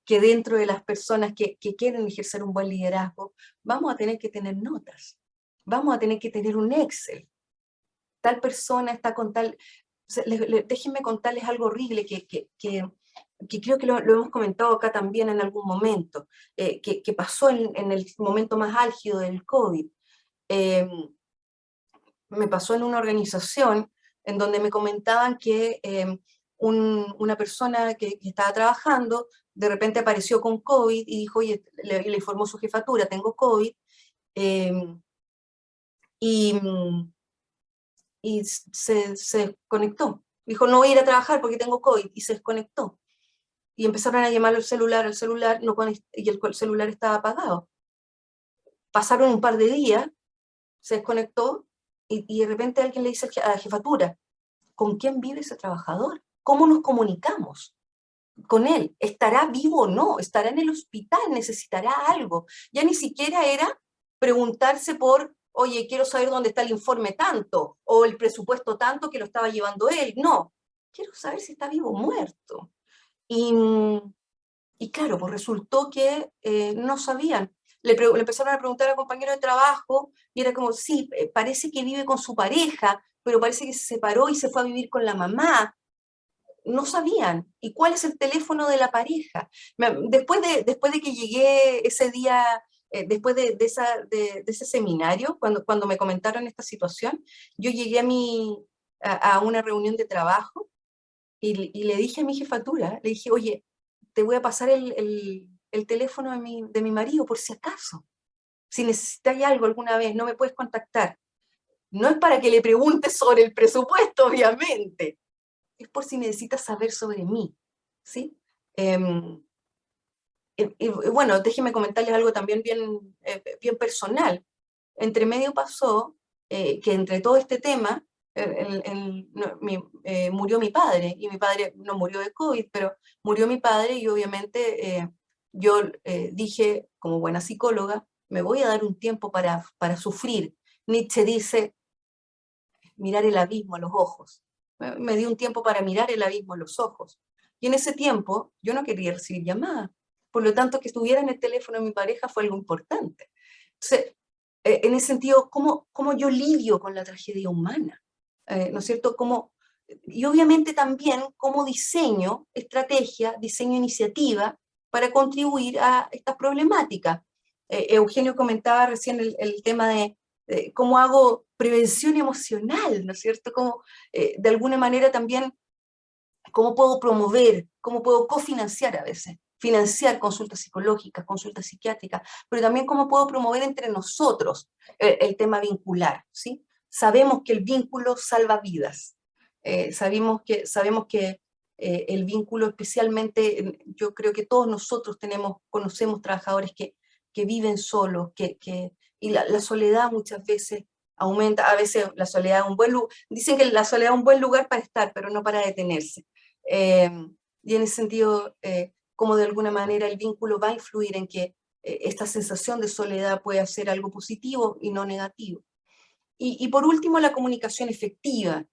dentro de las personas que quieren ejercer un buen liderazgo, vamos a tener que tener notas, vamos a tener que tener un Excel. Tal persona está con tal... O sea, déjenme contarles algo horrible que creo que lo hemos comentado acá también en algún momento, que pasó en el momento más álgido del COVID. Me pasó en una organización en donde me comentaban que una persona que estaba trabajando, de repente apareció con COVID y dijo, oye, le informó su jefatura, tengo COVID, y se desconectó. Dijo, no voy a ir a trabajar porque tengo COVID, y se desconectó. Y empezaron a llamar al celular, y el celular estaba apagado. pasaron un par de días, se desconectó, y de repente alguien le dice a la jefatura, ¿con quién vive ese trabajador? ¿Cómo nos comunicamos con él? ¿Estará vivo o no? ¿Estará en el hospital? ¿Necesitará algo? Ya ni siquiera era preguntarse por, oye, quiero saber dónde está el informe tanto, o el presupuesto tanto que lo estaba llevando él. No, quiero saber si está vivo o muerto. Y claro, pues resultó que no sabían. Le empezaron a preguntar a compañeros de trabajo, y era como, sí, parece que vive con su pareja, pero parece que se separó y se fue a vivir con la mamá. No sabían. ¿Y cuál es el teléfono de la pareja? Después de que llegué ese día, después de ese seminario, cuando me comentaron esta situación, yo llegué a una reunión de trabajo y le dije a mi jefatura, le dije, oye, te voy a pasar el teléfono de mi marido por si acaso. Si necesitáis algo alguna vez, no me puedes contactar. No es para que le preguntes sobre el presupuesto, obviamente. Es por si necesitas saber sobre mí, ¿sí? Y bueno, déjenme comentarles algo también bien personal. Entre medio pasó que entre todo este tema, murió mi padre, y mi padre no murió de COVID, pero murió mi padre, y obviamente yo dije, como buena psicóloga, me voy a dar un tiempo para sufrir. Nietzsche dice, mirar el abismo a los ojos. Me di un tiempo para mirar el abismo a los ojos. Y en ese tiempo yo no quería recibir llamadas. Por lo tanto, que estuviera en el teléfono de mi pareja fue algo importante. Entonces, en ese sentido, ¿cómo yo lidio con la tragedia humana? ¿No es cierto? Y obviamente también cómo diseño estrategia, diseño iniciativa para contribuir a estas problemáticas. Eugenio comentaba recién el tema de cómo hago prevención emocional, ¿no es cierto? Cómo, de alguna manera también, cómo puedo promover, cómo puedo cofinanciar a veces, financiar consultas psicológicas, consultas psiquiátricas, pero también cómo puedo promover entre nosotros el tema vincular, ¿sí? Sabemos que el vínculo salva vidas, sabemos que el vínculo especialmente, yo creo que todos nosotros conocemos trabajadores que viven solos, y la soledad muchas veces aumenta, a veces la soledad es un buen lugar, dicen que la soledad es un buen lugar para estar, pero no para detenerse. Y en ese sentido, como de alguna manera el vínculo va a influir en que esta sensación de soledad puede ser algo positivo y no negativo. Y por último, la comunicación efectiva.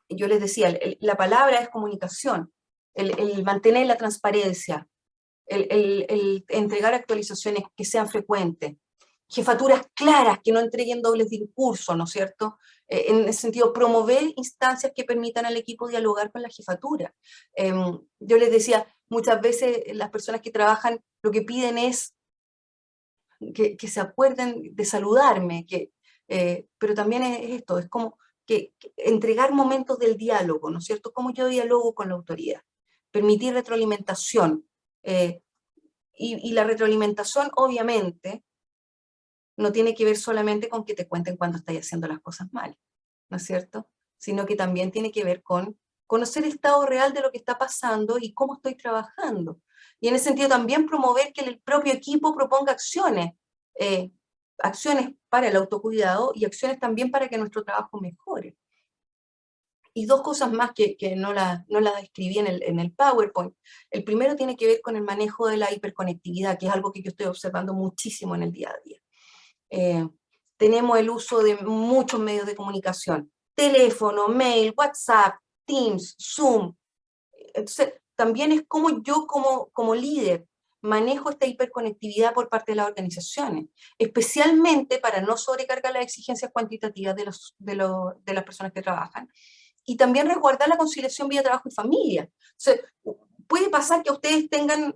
Yo les decía, la palabra es comunicación, el mantener la transparencia, el entregar actualizaciones que sean frecuentes, jefaturas claras que no entreguen dobles discursos, ¿no es cierto? En ese sentido, promover instancias que permitan al equipo dialogar con la jefatura. Yo les decía, muchas veces las personas que trabajan lo que piden es que se acuerden de saludarme, pero también es esto, es como que entregar momentos del diálogo, ¿no es cierto? Cómo yo dialogo con la autoridad, permitir retroalimentación, y la retroalimentación obviamente no tiene que ver solamente con que te cuenten cuando estás haciendo las cosas mal, ¿no es cierto? Sino que también tiene que ver con conocer el estado real de lo que está pasando y cómo estoy trabajando. Y en ese sentido también promover que el propio equipo proponga acciones para el autocuidado y acciones también para que nuestro trabajo mejore. Y dos cosas más que no la describí en el PowerPoint. El primero tiene que ver con el manejo de la hiperconectividad, que es algo que yo estoy observando muchísimo en el día a día. Tenemos el uso de muchos medios de comunicación, teléfono, mail, WhatsApp, Teams, Zoom. Entonces, también es como yo como líder manejo esta hiperconectividad por parte de las organizaciones, especialmente para no sobrecargar las exigencias cuantitativas de las personas que trabajan, y también resguardar la conciliación vida trabajo y familia. O sea, puede pasar que ustedes tengan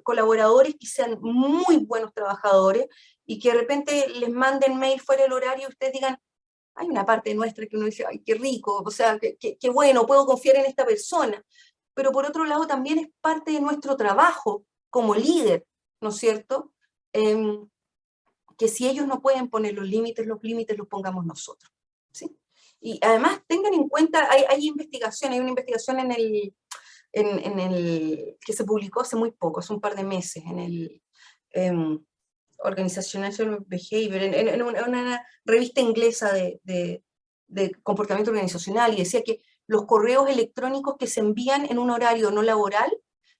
colaboradores que sean muy buenos trabajadores y que de repente les manden mail fuera del horario y ustedes digan, hay una parte nuestra que uno dice, ay, qué rico, o sea, qué bueno, puedo confiar en esta persona. Pero por otro lado también es parte de nuestro trabajo como líder, ¿no es cierto? Que si ellos no pueden poner los límites los pongamos nosotros, ¿sí? Y además tengan en cuenta, hay una investigación que se publicó hace muy poco, hace un par de meses, Organizational Behavior, en una revista inglesa de comportamiento organizacional, y decía que los correos electrónicos que se envían en un horario no laboral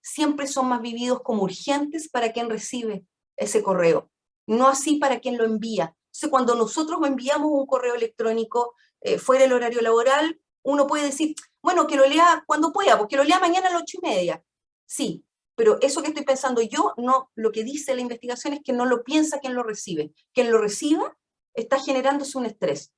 siempre son más vividos como urgentes para quien recibe ese correo, no así para quien lo envía. Entonces, cuando nosotros enviamos un correo electrónico fuera del horario laboral, uno puede decir, bueno, que lo lea cuando pueda, porque lo lea mañana a las 8:30. Sí, pero eso que estoy pensando yo, no, lo que dice la investigación es que no lo piensa quien lo recibe. Quien lo reciba está generándose un estrés.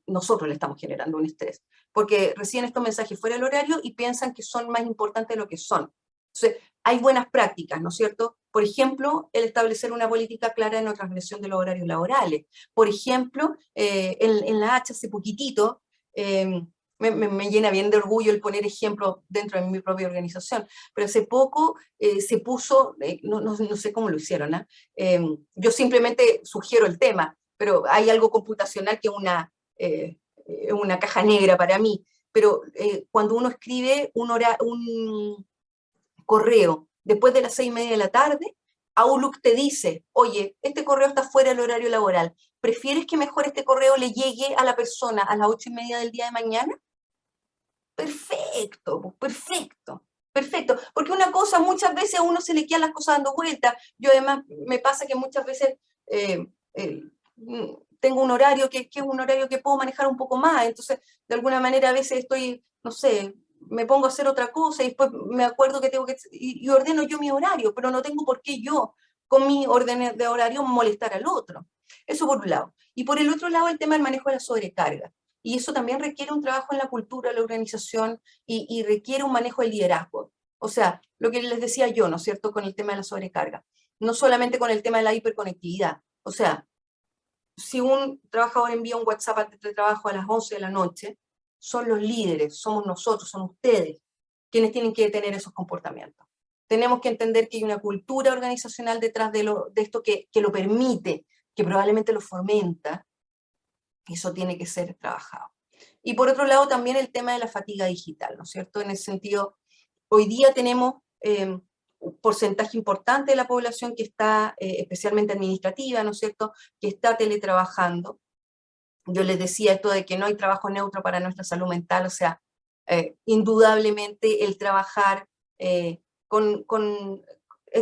Nosotros le estamos generando un estrés, porque reciben estos mensajes fuera del horario y piensan que son más importantes de lo que son. Entonces, hay buenas prácticas, ¿no es cierto? Por ejemplo, el establecer una política clara de no transgresión de los horarios laborales. Por ejemplo, en la H hace poquitito, me llena bien de orgullo el poner ejemplo dentro de mi propia organización, pero hace poco se puso, no sé cómo lo hicieron, yo simplemente sugiero el tema, pero hay algo computacional que es una caja negra para mí, pero cuando uno escribe un correo después de las 6:30 de la tarde, Outlook te dice, oye, este correo está fuera del horario laboral, ¿prefieres que mejor este correo le llegue a la persona a las 8:30 del día de mañana? Perfecto, perfecto, perfecto. Porque una cosa, muchas veces a uno se le quedan las cosas dando vueltas. Yo además me pasa que muchas veces tengo un horario que es un horario que puedo manejar un poco más. Entonces, de alguna manera a veces estoy, no sé, me pongo a hacer otra cosa y después me acuerdo que tengo que, y ordeno yo mi horario, pero no tengo por qué yo, con mi orden de horario, molestar al otro. Eso por un lado. Y por el otro lado, el tema del manejo de la sobrecarga. Y eso también requiere un trabajo en la cultura de la organización y requiere un manejo de liderazgo. O sea, lo que les decía yo, ¿no es cierto?, con el tema de la sobrecarga. No solamente con el tema de la hiperconectividad. O sea, si un trabajador envía un WhatsApp antes de trabajo a las 11 de la noche, son los líderes, somos nosotros, son ustedes quienes tienen que detener esos comportamientos. Tenemos que entender que hay una cultura organizacional detrás de esto que lo permite, que probablemente lo fomenta. Eso tiene que ser trabajado. Y por otro lado también el tema de la fatiga digital, ¿no es cierto? En ese sentido, hoy día tenemos un porcentaje importante de la población que está especialmente administrativa, ¿no es cierto?, que está teletrabajando. Yo les decía esto de que no hay trabajo neutro para nuestra salud mental, o sea, indudablemente el trabajar es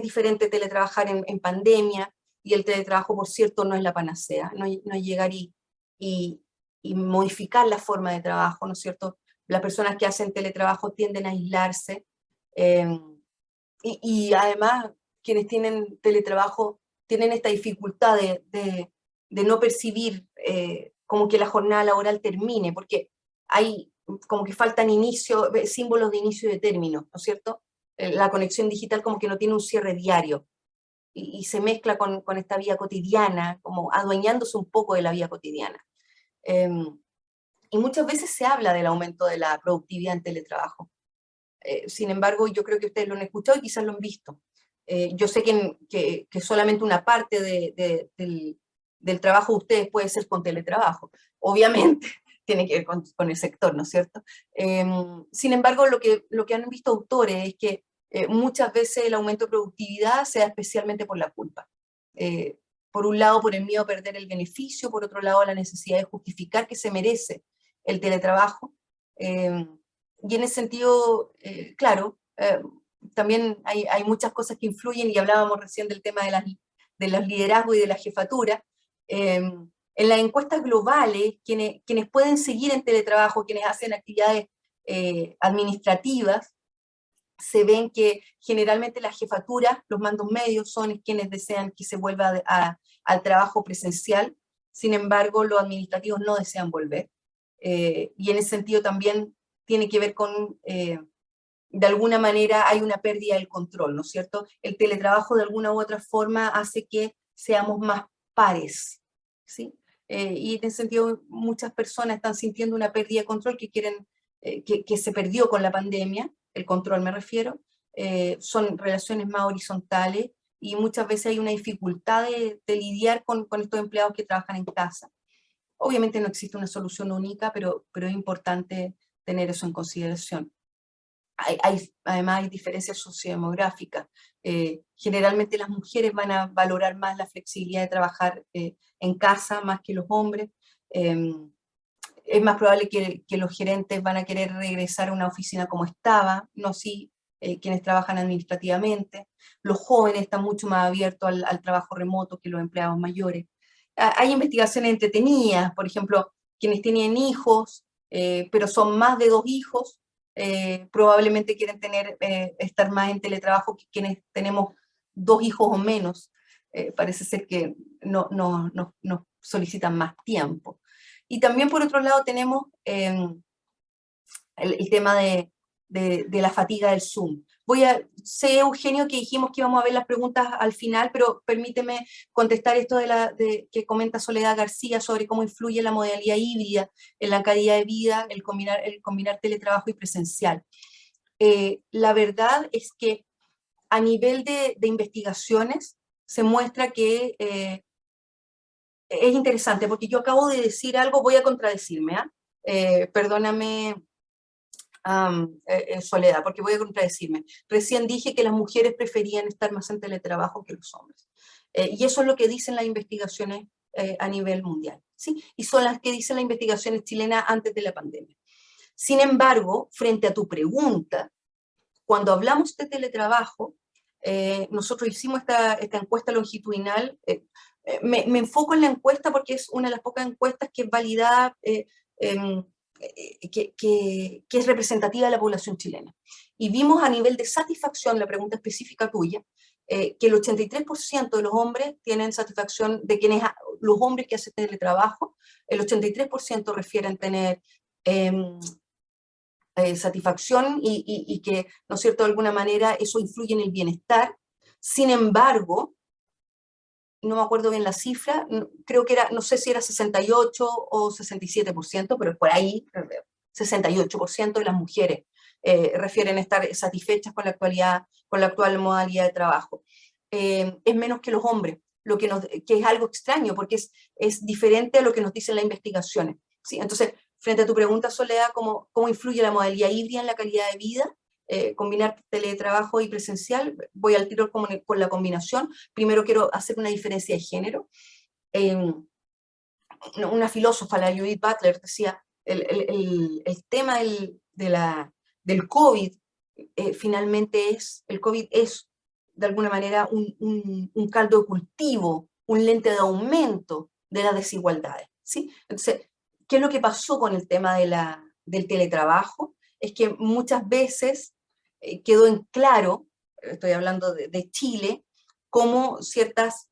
diferente teletrabajar en pandemia, y el teletrabajo, por cierto, no es la panacea, no es llegar y modificar la forma de trabajo, ¿no es cierto? Las personas que hacen teletrabajo tienden a aislarse, y además quienes tienen teletrabajo tienen esta dificultad de no percibir como que la jornada laboral termine, porque hay como que faltan símbolos de inicio y de término, ¿no es cierto? La conexión digital como que no tiene un cierre diario, y se mezcla con esta vida cotidiana, como adueñándose un poco de la vida cotidiana. Y muchas veces se habla del aumento de la productividad en teletrabajo. Sin embargo, yo creo que ustedes lo han escuchado y quizás lo han visto. Yo sé que solamente una parte del trabajo de ustedes puede ser con teletrabajo. Obviamente, tiene que ver con el sector, ¿no es cierto? Sin embargo, lo que han visto autores es que muchas veces el aumento de productividad se da especialmente por la culpa. Por un lado, por el miedo a perder el beneficio, por otro lado, la necesidad de justificar que se merece el teletrabajo. Y en ese sentido, claro, también hay muchas cosas que influyen, y hablábamos recién del tema de los liderazgos y de la jefatura. En las encuestas globales, quienes pueden seguir en teletrabajo, quienes hacen actividades administrativas, se ven que generalmente las jefaturas, los mandos medios, son quienes desean que se vuelva al trabajo presencial. Sin embargo, los administrativos no desean volver. Y en ese sentido también tiene que ver con, de alguna manera hay una pérdida del control, ¿no es cierto? El teletrabajo de alguna u otra forma hace que seamos más pares, ¿sí? Y en ese sentido muchas personas están sintiendo una pérdida de control que quieren, que se perdió con la pandemia, el control me refiero. Son relaciones más horizontales, y muchas veces hay una dificultad de lidiar con estos empleados que trabajan en casa. Obviamente no existe una solución única, pero es importante tener eso en consideración. Además hay diferencias sociodemográficas. Generalmente las mujeres van a valorar más la flexibilidad de trabajar en casa más que los hombres. Es más probable que los gerentes van a querer regresar a una oficina como estaba, no así quienes trabajan administrativamente. Los jóvenes están mucho más abiertos al trabajo remoto que los empleados mayores. Hay investigaciones entretenidas, por ejemplo, quienes tienen hijos, pero son más de 2 hijos, probablemente quieren estar más en teletrabajo que quienes tenemos 2 hijos o menos. Parece ser que nos solicitan más tiempo. Y también por otro lado tenemos el tema de la fatiga del Zoom. Sé, Eugenio, que dijimos que íbamos a ver las preguntas al final, pero permíteme contestar esto que comenta Soledad García sobre cómo influye la modalidad híbrida en la calidad de vida, el combinar teletrabajo y presencial. La verdad es que a nivel de investigaciones se muestra que es interesante, porque yo acabo de decir algo, voy a contradecirme, perdóname, Soledad, porque voy a contradecirme. Recién dije que las mujeres preferían estar más en teletrabajo que los hombres. Y eso es lo que dicen las investigaciones a nivel mundial, ¿sí? Y son las que dicen las investigaciones chilenas antes de la pandemia. Sin embargo, frente a tu pregunta, cuando hablamos de teletrabajo, nosotros hicimos esta encuesta longitudinal. Me enfoco en la encuesta porque es una de las pocas encuestas que es validada, que es representativa de la población chilena. Y vimos a nivel de satisfacción, la pregunta específica tuya, que el 83% de los hombres tienen satisfacción, los hombres que hacen teletrabajo, el 83% refieren tener satisfacción y que, ¿no es cierto?, de alguna manera eso influye en el bienestar. Sin embargo, no me acuerdo bien la cifra, creo que era, no sé si era 68 o 67%, pero por ahí 68% de las mujeres refieren estar satisfechas con la actual modalidad de trabajo. Es menos que los hombres, que es algo extraño, porque es diferente a lo que nos dicen las investigaciones, ¿sí? Entonces, frente a tu pregunta, Soledad, ¿cómo influye la modalidad híbrida en la calidad de vida? Combinar teletrabajo y presencial, voy al tiro con la combinación. Primero quiero hacer una diferencia de género. Una filósofa, la Judith Butler, decía, el tema del COVID, finalmente el COVID es, de alguna manera, un caldo de cultivo, un lente de aumento de las desigualdades, ¿sí? Entonces, ¿qué es lo que pasó con el tema del teletrabajo? Es que muchas veces quedó en claro, estoy hablando de Chile, cómo ciertas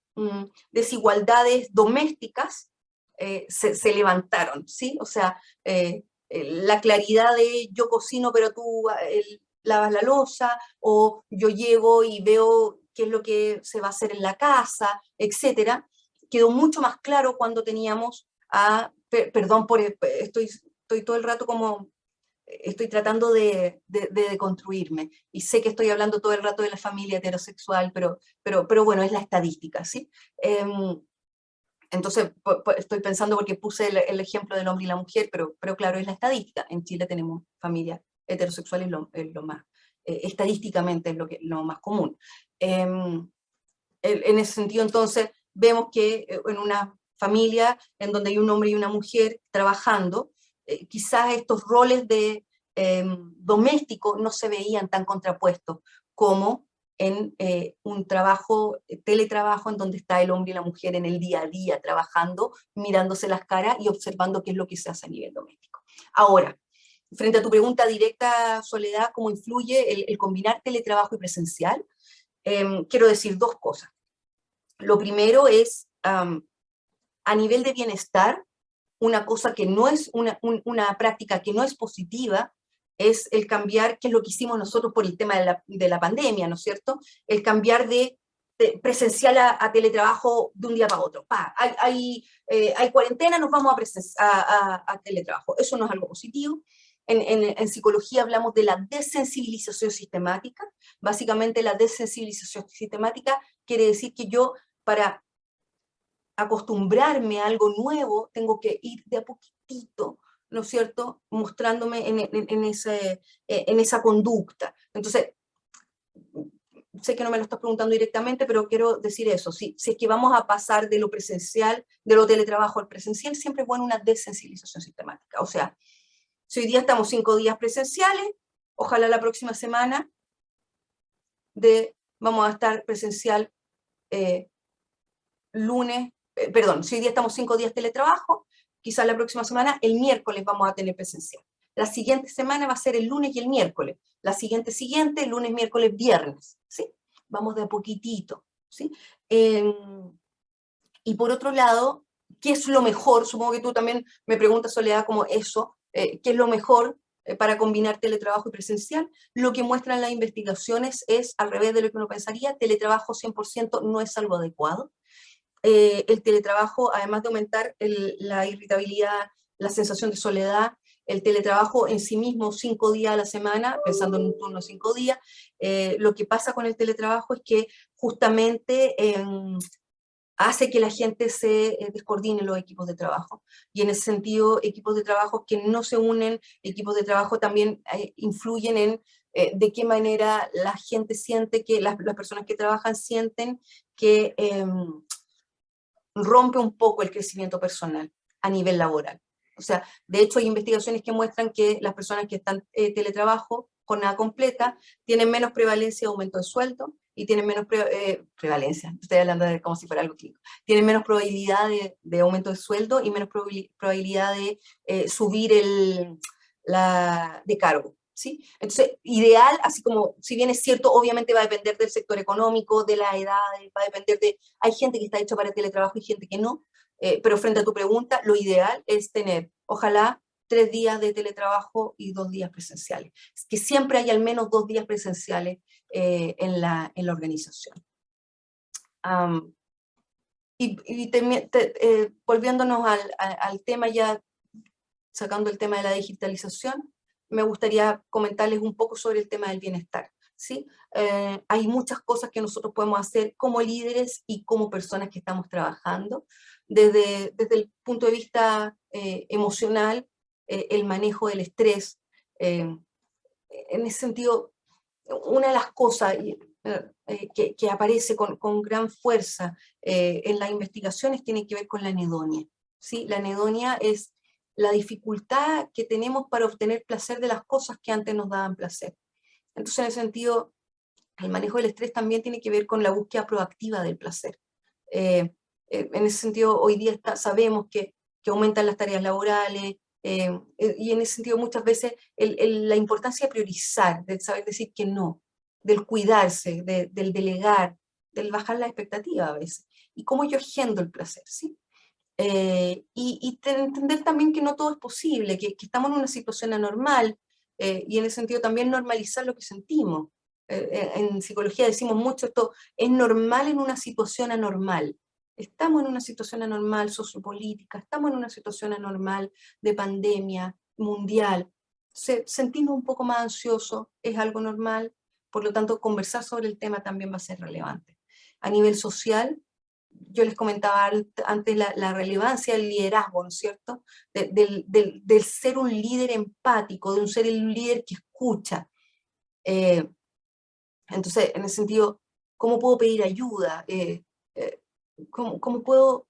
desigualdades domésticas se levantaron, ¿sí? O sea, la claridad de yo cocino pero tú lavas la loza, o yo llego y veo qué es lo que se va a hacer en la casa, etcétera, quedó mucho más claro cuando teníamos perdón, estoy todo el rato como, estoy tratando de deconstruirme, y sé que estoy hablando todo el rato de la familia heterosexual, pero bueno, es la estadística, ¿sí? Entonces, estoy pensando porque puse el ejemplo del hombre y la mujer, pero claro, es la estadística. En Chile tenemos familias heterosexuales, lo más, estadísticamente es lo más común. En ese sentido, entonces, vemos que en una familia en donde hay un hombre y una mujer trabajando, quizás estos roles de doméstico no se veían tan contrapuestos como en un teletrabajo en donde está el hombre y la mujer en el día a día trabajando, mirándose las caras y observando qué es lo que se hace a nivel doméstico. Ahora, frente a tu pregunta directa, Soledad, ¿cómo influye el combinar teletrabajo y presencial? Quiero decir 2 cosas. Lo primero es, a nivel de bienestar, una cosa que no es una práctica que no es positiva, es el cambiar, que es lo que hicimos nosotros por el tema de la pandemia, ¿no es cierto? El cambiar de presencial a teletrabajo de un día para otro. Hay cuarentena, nos vamos a teletrabajo. Eso no es algo positivo. En psicología hablamos de la desensibilización sistemática. Básicamente la desensibilización sistemática quiere decir que yo, para acostumbrarme a algo nuevo, tengo que ir de a poquitito ¿no es cierto?, mostrándome en esa conducta. Entonces, sé que no me lo estás preguntando directamente, pero quiero decir eso. Si es que vamos a pasar de lo presencial, de lo teletrabajo al presencial, siempre es bueno una desensibilización sistemática. O sea, si hoy día estamos 5 días presenciales, ojalá la próxima semana vamos a estar presencial si hoy día estamos 5 días teletrabajo, quizás la próxima semana, el miércoles vamos a tener presencial. La siguiente semana va a ser el lunes y el miércoles. La siguiente, lunes, miércoles, viernes, ¿sí? Vamos de a poquitito, ¿sí? Y por otro lado, ¿qué es lo mejor? Supongo que tú también me preguntas, Soledad, como eso, ¿qué es lo mejor para combinar teletrabajo y presencial? Lo que muestran las investigaciones es, al revés de lo que uno pensaría, teletrabajo 100% no es algo adecuado. El teletrabajo, además de aumentar la irritabilidad, la sensación de soledad, el teletrabajo en sí mismo 5 días a la semana, pensando en un turno 5 días, lo que pasa con el teletrabajo es que justamente hace que la gente se descoordine los equipos de trabajo. Y en ese sentido, equipos de trabajo que no se unen, equipos de trabajo también influyen en de qué manera la gente siente, que las personas que trabajan sienten que rompe un poco el crecimiento personal a nivel laboral. O sea, de hecho hay investigaciones que muestran que las personas que están teletrabajo, jornada completa, tienen menos prevalencia de aumento de sueldo y tienen menos prevalencia, estoy hablando de como si fuera algo clínico, tienen menos probabilidad de aumento de sueldo y menos probabilidad de subir de cargo. ¿Sí? Entonces, ideal, así como, si bien es cierto, obviamente va a depender del sector económico, de la edad, va a depender hay gente que está hecha para el teletrabajo y gente que no, pero frente a tu pregunta, lo ideal es tener, ojalá, 3 días de teletrabajo y 2 días presenciales. Que siempre hay al menos 2 días presenciales en la organización. Volviéndonos al tema ya, sacando el tema de la digitalización, me gustaría comentarles un poco sobre el tema del bienestar, ¿sí? Hay muchas cosas que nosotros podemos hacer como líderes y como personas que estamos trabajando, desde el punto de vista emocional, el manejo del estrés. En ese sentido, una de las cosas que aparece con gran fuerza en las investigaciones tiene que ver con la anedonia, ¿sí? La anedonia es la dificultad que tenemos para obtener placer de las cosas que antes nos daban placer. Entonces, en ese sentido, el manejo del estrés también tiene que ver con la búsqueda proactiva del placer. En ese sentido, hoy día sabemos que aumentan las tareas laborales, y en ese sentido muchas veces la importancia de priorizar, de saber decir que no, del cuidarse, del delegar, del bajar la expectativa a veces. Y cómo yo agendo el placer, ¿sí? Y entender también que no todo es posible, que estamos en una situación anormal, y en ese sentido también normalizar lo que sentimos. En psicología decimos mucho esto, es normal en una situación anormal. Estamos en una situación anormal sociopolítica, estamos en una situación anormal de pandemia mundial. Sentirnos un poco más ansiosos es algo normal, por lo tanto conversar sobre el tema también va a ser relevante. A nivel social, yo les comentaba antes la relevancia del liderazgo, ¿no es cierto? Del ser un líder empático, de ser un líder que escucha. Entonces, en ese sentido, ¿cómo puedo pedir ayuda? ¿Cómo puedo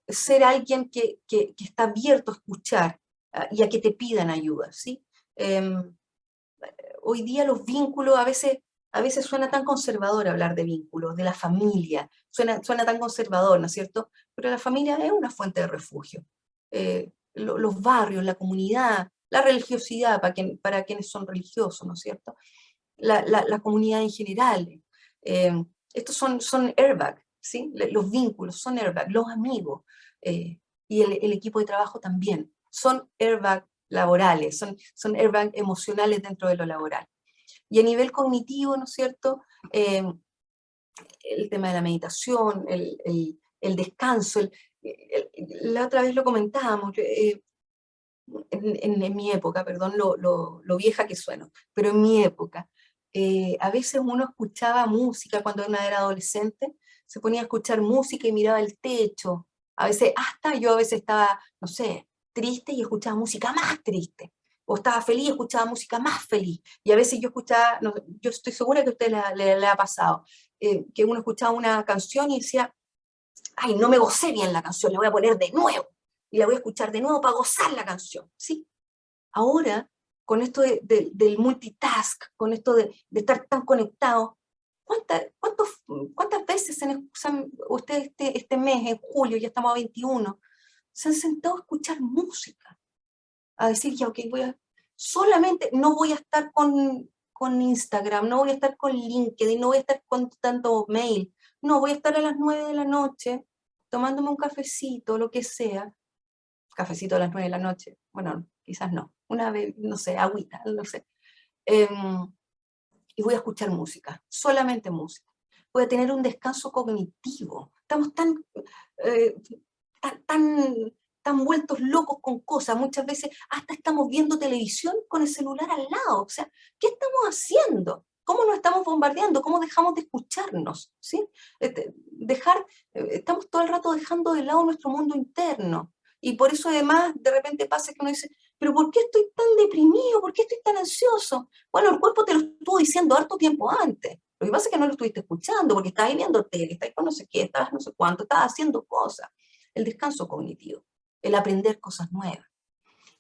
ser alguien que está abierto a escuchar y a que te pidan ayuda? ¿Sí? Hoy día los vínculos a veces suena tan conservador hablar de vínculos, de la familia, suena tan conservador, ¿no es cierto? Pero la familia es una fuente de refugio. Los barrios, la comunidad, la religiosidad para quienes son religiosos, ¿no es cierto? La comunidad en general. Estos son airbag, ¿sí? Los vínculos son airbag, los amigos y el equipo de trabajo también. Son airbag laborales, son airbag emocionales dentro de lo laboral. Y a nivel cognitivo, ¿no es cierto? El tema de la meditación, el descanso, la otra vez lo comentábamos, en mi época, perdón lo vieja que sueno, pero en mi época, a veces uno escuchaba música cuando uno era adolescente, se ponía a escuchar música y miraba el techo, yo a veces estaba, no sé, triste y escuchaba música más triste. O estaba feliz y escuchaba música más feliz. Y a veces yo escuchaba, no, yo estoy segura que a usted le ha pasado, que uno escuchaba una canción y decía, ay, no me gocé bien la canción, la voy a poner de nuevo. Y la voy a escuchar de nuevo para gozar la canción, ¿sí? Ahora, con esto del multitask, con esto de estar tan conectados, ¿cuántas veces ustedes este mes, en julio, ya estamos a 21, se han sentado a escuchar música? A decir, ya, ok, solamente no voy a estar con Instagram, no voy a estar con LinkedIn, no voy a estar con tanto mail, no, voy a estar a las 9 de la noche tomándome un cafecito, lo que sea, cafecito a las 9 de la noche, bueno, quizás no, una vez, no sé, agüita, no sé, y voy a escuchar música, solamente música. Voy a tener un descanso cognitivo. Estamos eh, tan vueltos locos con cosas, muchas veces hasta estamos viendo televisión con el celular al lado. O sea, ¿qué estamos haciendo? ¿Cómo nos estamos bombardeando? ¿Cómo dejamos de escucharnos? ¿Sí? Estamos todo el rato dejando de lado nuestro mundo interno. Y por eso además de repente pasa que uno dice, pero ¿por qué estoy tan deprimido? ¿Por qué estoy tan ansioso? Bueno, el cuerpo te lo estuvo diciendo harto tiempo antes. Lo que pasa es que no lo estuviste escuchando porque estabas viendo tele, estabas con no sé qué, estabas no sé cuánto, estabas haciendo cosas. El descanso cognitivo, el aprender cosas nuevas.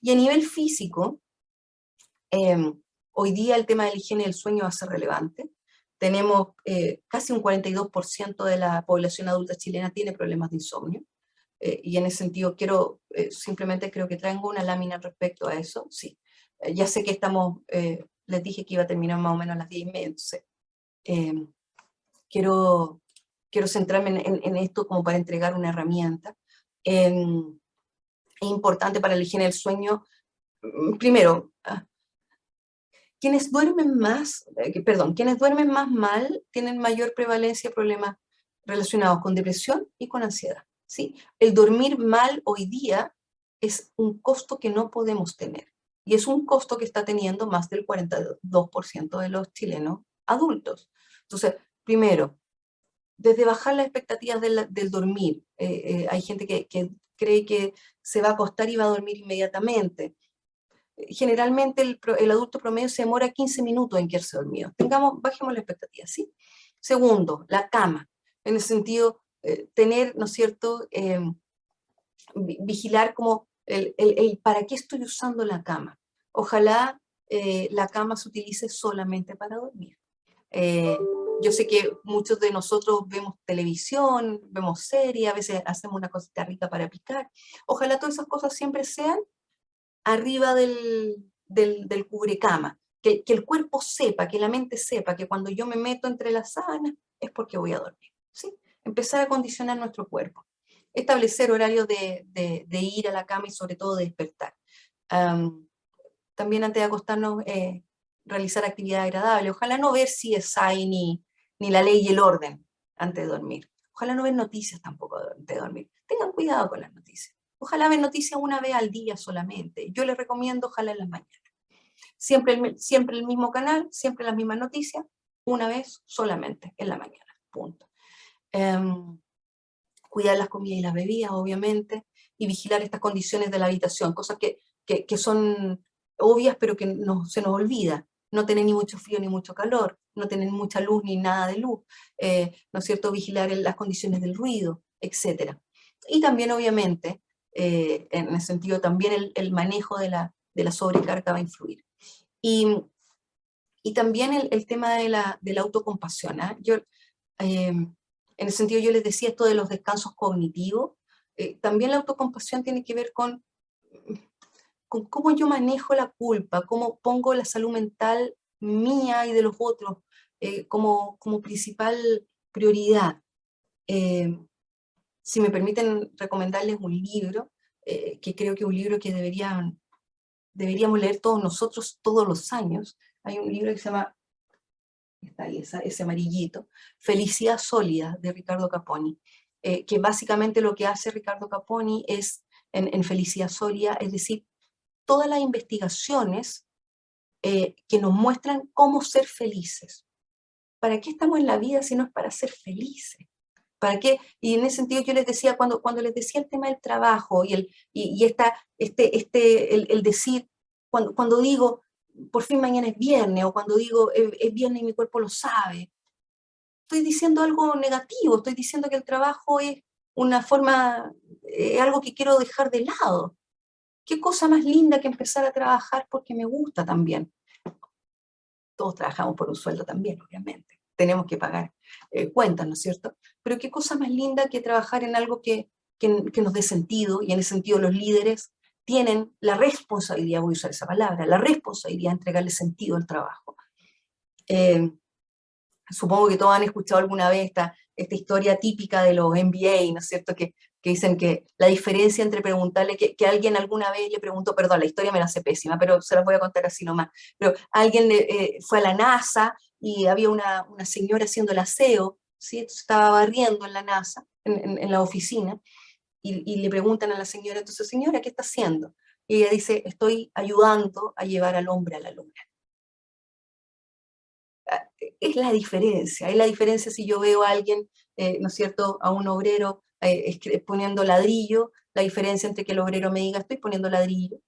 Y a nivel físico, hoy día el tema de la higiene del sueño va a ser relevante. Tenemos casi un 42% de la población adulta chilena tiene problemas de insomnio. Y en ese sentido simplemente creo que traigo una lámina respecto a eso. Sí, ya sé que les dije que iba a terminar más o menos a las 10:30, entonces quiero centrarme en esto como para entregar una herramienta. Es importante para la higiene del sueño, primero, quienes duermen más mal tienen mayor prevalencia de problemas relacionados con depresión y con ansiedad. ¿Sí? El dormir mal hoy día es un costo que no podemos tener. Y es un costo que está teniendo más del 42% de los chilenos adultos. Entonces, primero, desde bajar las expectativas del dormir. Hay gente que cree que se va a acostar y va a dormir inmediatamente. Generalmente el adulto promedio se demora 15 minutos en quedarse dormido. Bajemos la expectativa, ¿sí? Segundo, la cama. En el sentido, tener, ¿no es cierto?, vigilar como el para qué estoy usando la cama. Ojalá la cama se utilice solamente para dormir. Yo sé que muchos de nosotros vemos televisión, vemos series, a veces hacemos una cosita rica para picar. Ojalá todas esas cosas siempre sean arriba del cubrecama. Que el cuerpo sepa, que la mente sepa que cuando yo me meto entre las sábanas es porque voy a dormir. ¿Sí? Empezar a condicionar nuestro cuerpo. Establecer horarios de ir a la cama y sobre todo de despertar. También antes de acostarnos, realizar actividad agradable. Ojalá no ver CSI ni La Ley y el Orden antes de dormir. Ojalá no ver noticias tampoco antes de dormir. Tengan cuidado con las noticias. Ojalá ver noticias una vez al día solamente. Yo les recomiendo ojalá en las mañanas. Siempre el mismo canal, siempre las mismas noticias, una vez solamente en la mañana. Punto. Cuidar las comidas y las bebidas, obviamente, y vigilar estas condiciones de la habitación, cosas que son obvias pero que se nos olvida. No tener ni mucho frío ni mucho calor, no tener mucha luz ni nada de luz, ¿no es cierto? Vigilar las condiciones del ruido, etc. Y también, obviamente, en el sentido también el manejo de la sobrecarga va a influir. Y también el tema de la autocompasión. En el sentido, yo les decía esto de los descansos cognitivos, también la autocompasión tiene que ver con cómo yo manejo la culpa, cómo pongo la salud mental mía y de los otros como principal prioridad. Si me permiten recomendarles un libro, que creo que es un libro que deberíamos leer todos nosotros todos los años. Hay un libro que se llama, está ahí, ese amarillito, Felicidad Sólida, de Riccardo Caponi, que básicamente lo que hace Riccardo Caponi es, en Felicidad Sólida, es decir, todas las investigaciones que nos muestran cómo ser felices. ¿Para qué estamos en la vida si no es para ser felices? ¿Para qué? Y en ese sentido yo les decía, cuando les decía el tema del trabajo y el decir, cuando digo, por fin mañana es viernes, o cuando digo, es viernes y mi cuerpo lo sabe, estoy diciendo algo negativo, estoy diciendo que el trabajo es una forma, algo que quiero dejar de lado. ¿Qué cosa más linda que empezar a trabajar porque me gusta también? Todos trabajamos por un sueldo también, obviamente. Tenemos que pagar cuentas, ¿no es cierto? Pero qué cosa más linda que trabajar en algo que nos dé sentido, y en ese sentido los líderes tienen la responsabilidad, voy a usar esa palabra, la responsabilidad de entregarle sentido al trabajo. Supongo que todos han escuchado alguna vez esta historia típica de los MBA, ¿no es cierto? Que dicen que la diferencia entre preguntarle, que alguien alguna vez le preguntó, perdón, la historia me la hace pésima, pero se las voy a contar así nomás, pero alguien fue a la NASA y había una señora haciendo el aseo, ¿sí? Estaba barriendo en la NASA, en la oficina, y le preguntan a la señora, entonces, señora, ¿qué está haciendo? Y ella dice, estoy ayudando a llevar al hombre a la luna. Es la diferencia si yo veo a alguien, ¿no es cierto?, a un obrero poniendo ladrillo, la diferencia entre que el obrero me diga, estoy poniendo ladrillo,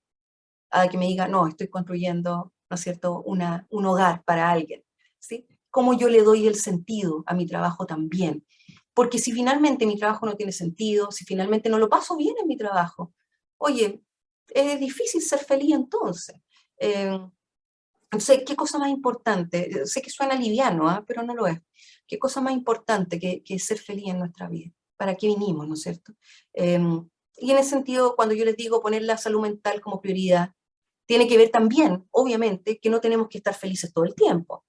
a que me diga, no, estoy construyendo, ¿no es cierto?, un hogar para alguien, ¿sí? Cómo yo le doy el sentido a mi trabajo también. Porque si finalmente mi trabajo no tiene sentido, si finalmente no lo paso bien en mi trabajo, oye, es difícil ser feliz entonces. Entonces, ¿qué cosa más importante? Sé que suena liviano, ¿eh? Pero no lo es. ¿Qué cosa más importante que ser feliz en nuestra vida? ¿Para qué vinimos, no es cierto? Y en ese sentido, cuando yo les digo poner la salud mental como prioridad, tiene que ver también, obviamente, que no tenemos que estar felices todo el tiempo.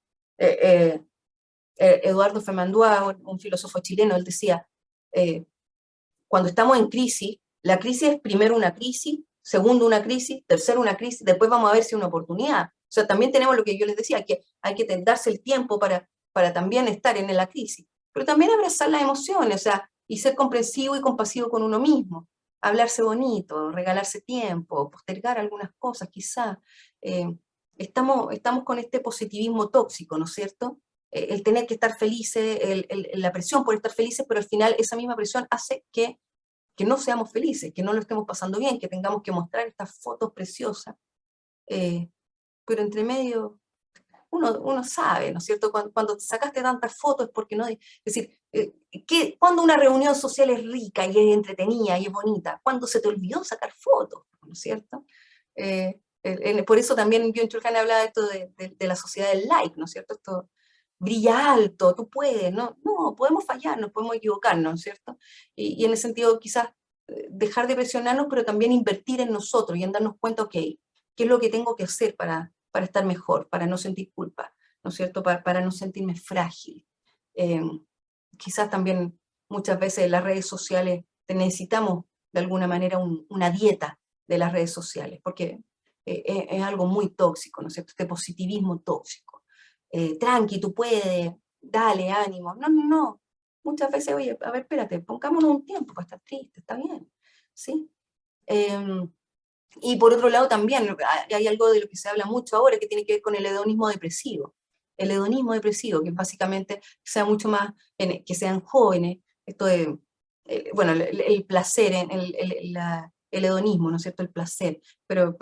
Eduardo Femandúa, un filósofo chileno, él decía, cuando estamos en crisis, la crisis es primero una crisis, segundo una crisis, tercero una crisis, después vamos a ver si es una oportunidad. O sea, también tenemos lo que yo les decía, que hay que darse el tiempo para también estar en la crisis, pero también abrazar las emociones, o sea, y ser comprensivo y compasivo con uno mismo, hablarse bonito, regalarse tiempo, postergar algunas cosas quizás. Estamos con este positivismo tóxico, ¿no es cierto? El tener que estar felices, la presión por estar felices, pero al final esa misma presión hace que no seamos felices, que no lo estemos pasando bien, que tengamos que mostrar estas fotos preciosas, pero entre medio uno sabe, ¿no es cierto? Cuando sacaste tantas fotos es porque no... Es decir, cuando una reunión social es rica y es entretenida y es bonita, cuando se te olvidó sacar fotos, ¿no es cierto? Por eso también Byung Chul Han hablaba de esto de la sociedad del like, ¿no es cierto? Esto brilla alto, tú puedes, ¿no? No, podemos fallar, nos podemos equivocarnos, ¿no es cierto? Y en ese sentido quizás dejar de presionarnos, pero también invertir en nosotros y en darnos cuenta, ok, ¿qué es lo que tengo que hacer para estar mejor, para no sentir culpa, ¿no es cierto? Para no sentirme frágil. Quizás también muchas veces en las redes sociales necesitamos de alguna manera una dieta de las redes sociales, porque es algo muy tóxico, ¿no es cierto? Este positivismo tóxico. Tranqui, tú puedes, dale, ánimo. No, no, no. Muchas veces, oye, a ver, espérate, pongámonos un tiempo para estar triste, está bien, ¿sí? Y por otro lado también hay algo de lo que se habla mucho ahora que tiene que ver con el hedonismo depresivo. El hedonismo depresivo, que básicamente sea mucho más, que sean jóvenes, esto de, bueno, el placer, el hedonismo, ¿no es cierto? El placer, pero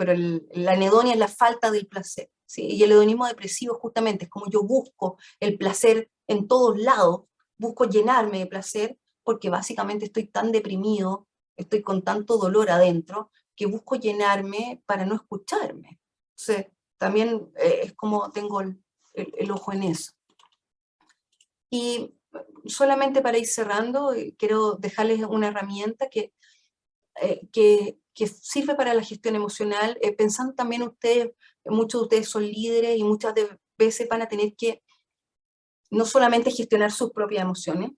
la anedonia es la falta del placer, ¿sí? Y el hedonismo depresivo justamente es como yo busco el placer en todos lados, busco llenarme de placer porque básicamente estoy tan deprimido, estoy con tanto dolor adentro, que busco llenarme para no escucharme. Entonces, también es como tengo el ojo en eso. Y solamente para ir cerrando, quiero dejarles una herramienta que sirve para la gestión emocional, pensando también ustedes, muchos de ustedes son líderes y muchas veces van a tener que no solamente gestionar sus propias emociones,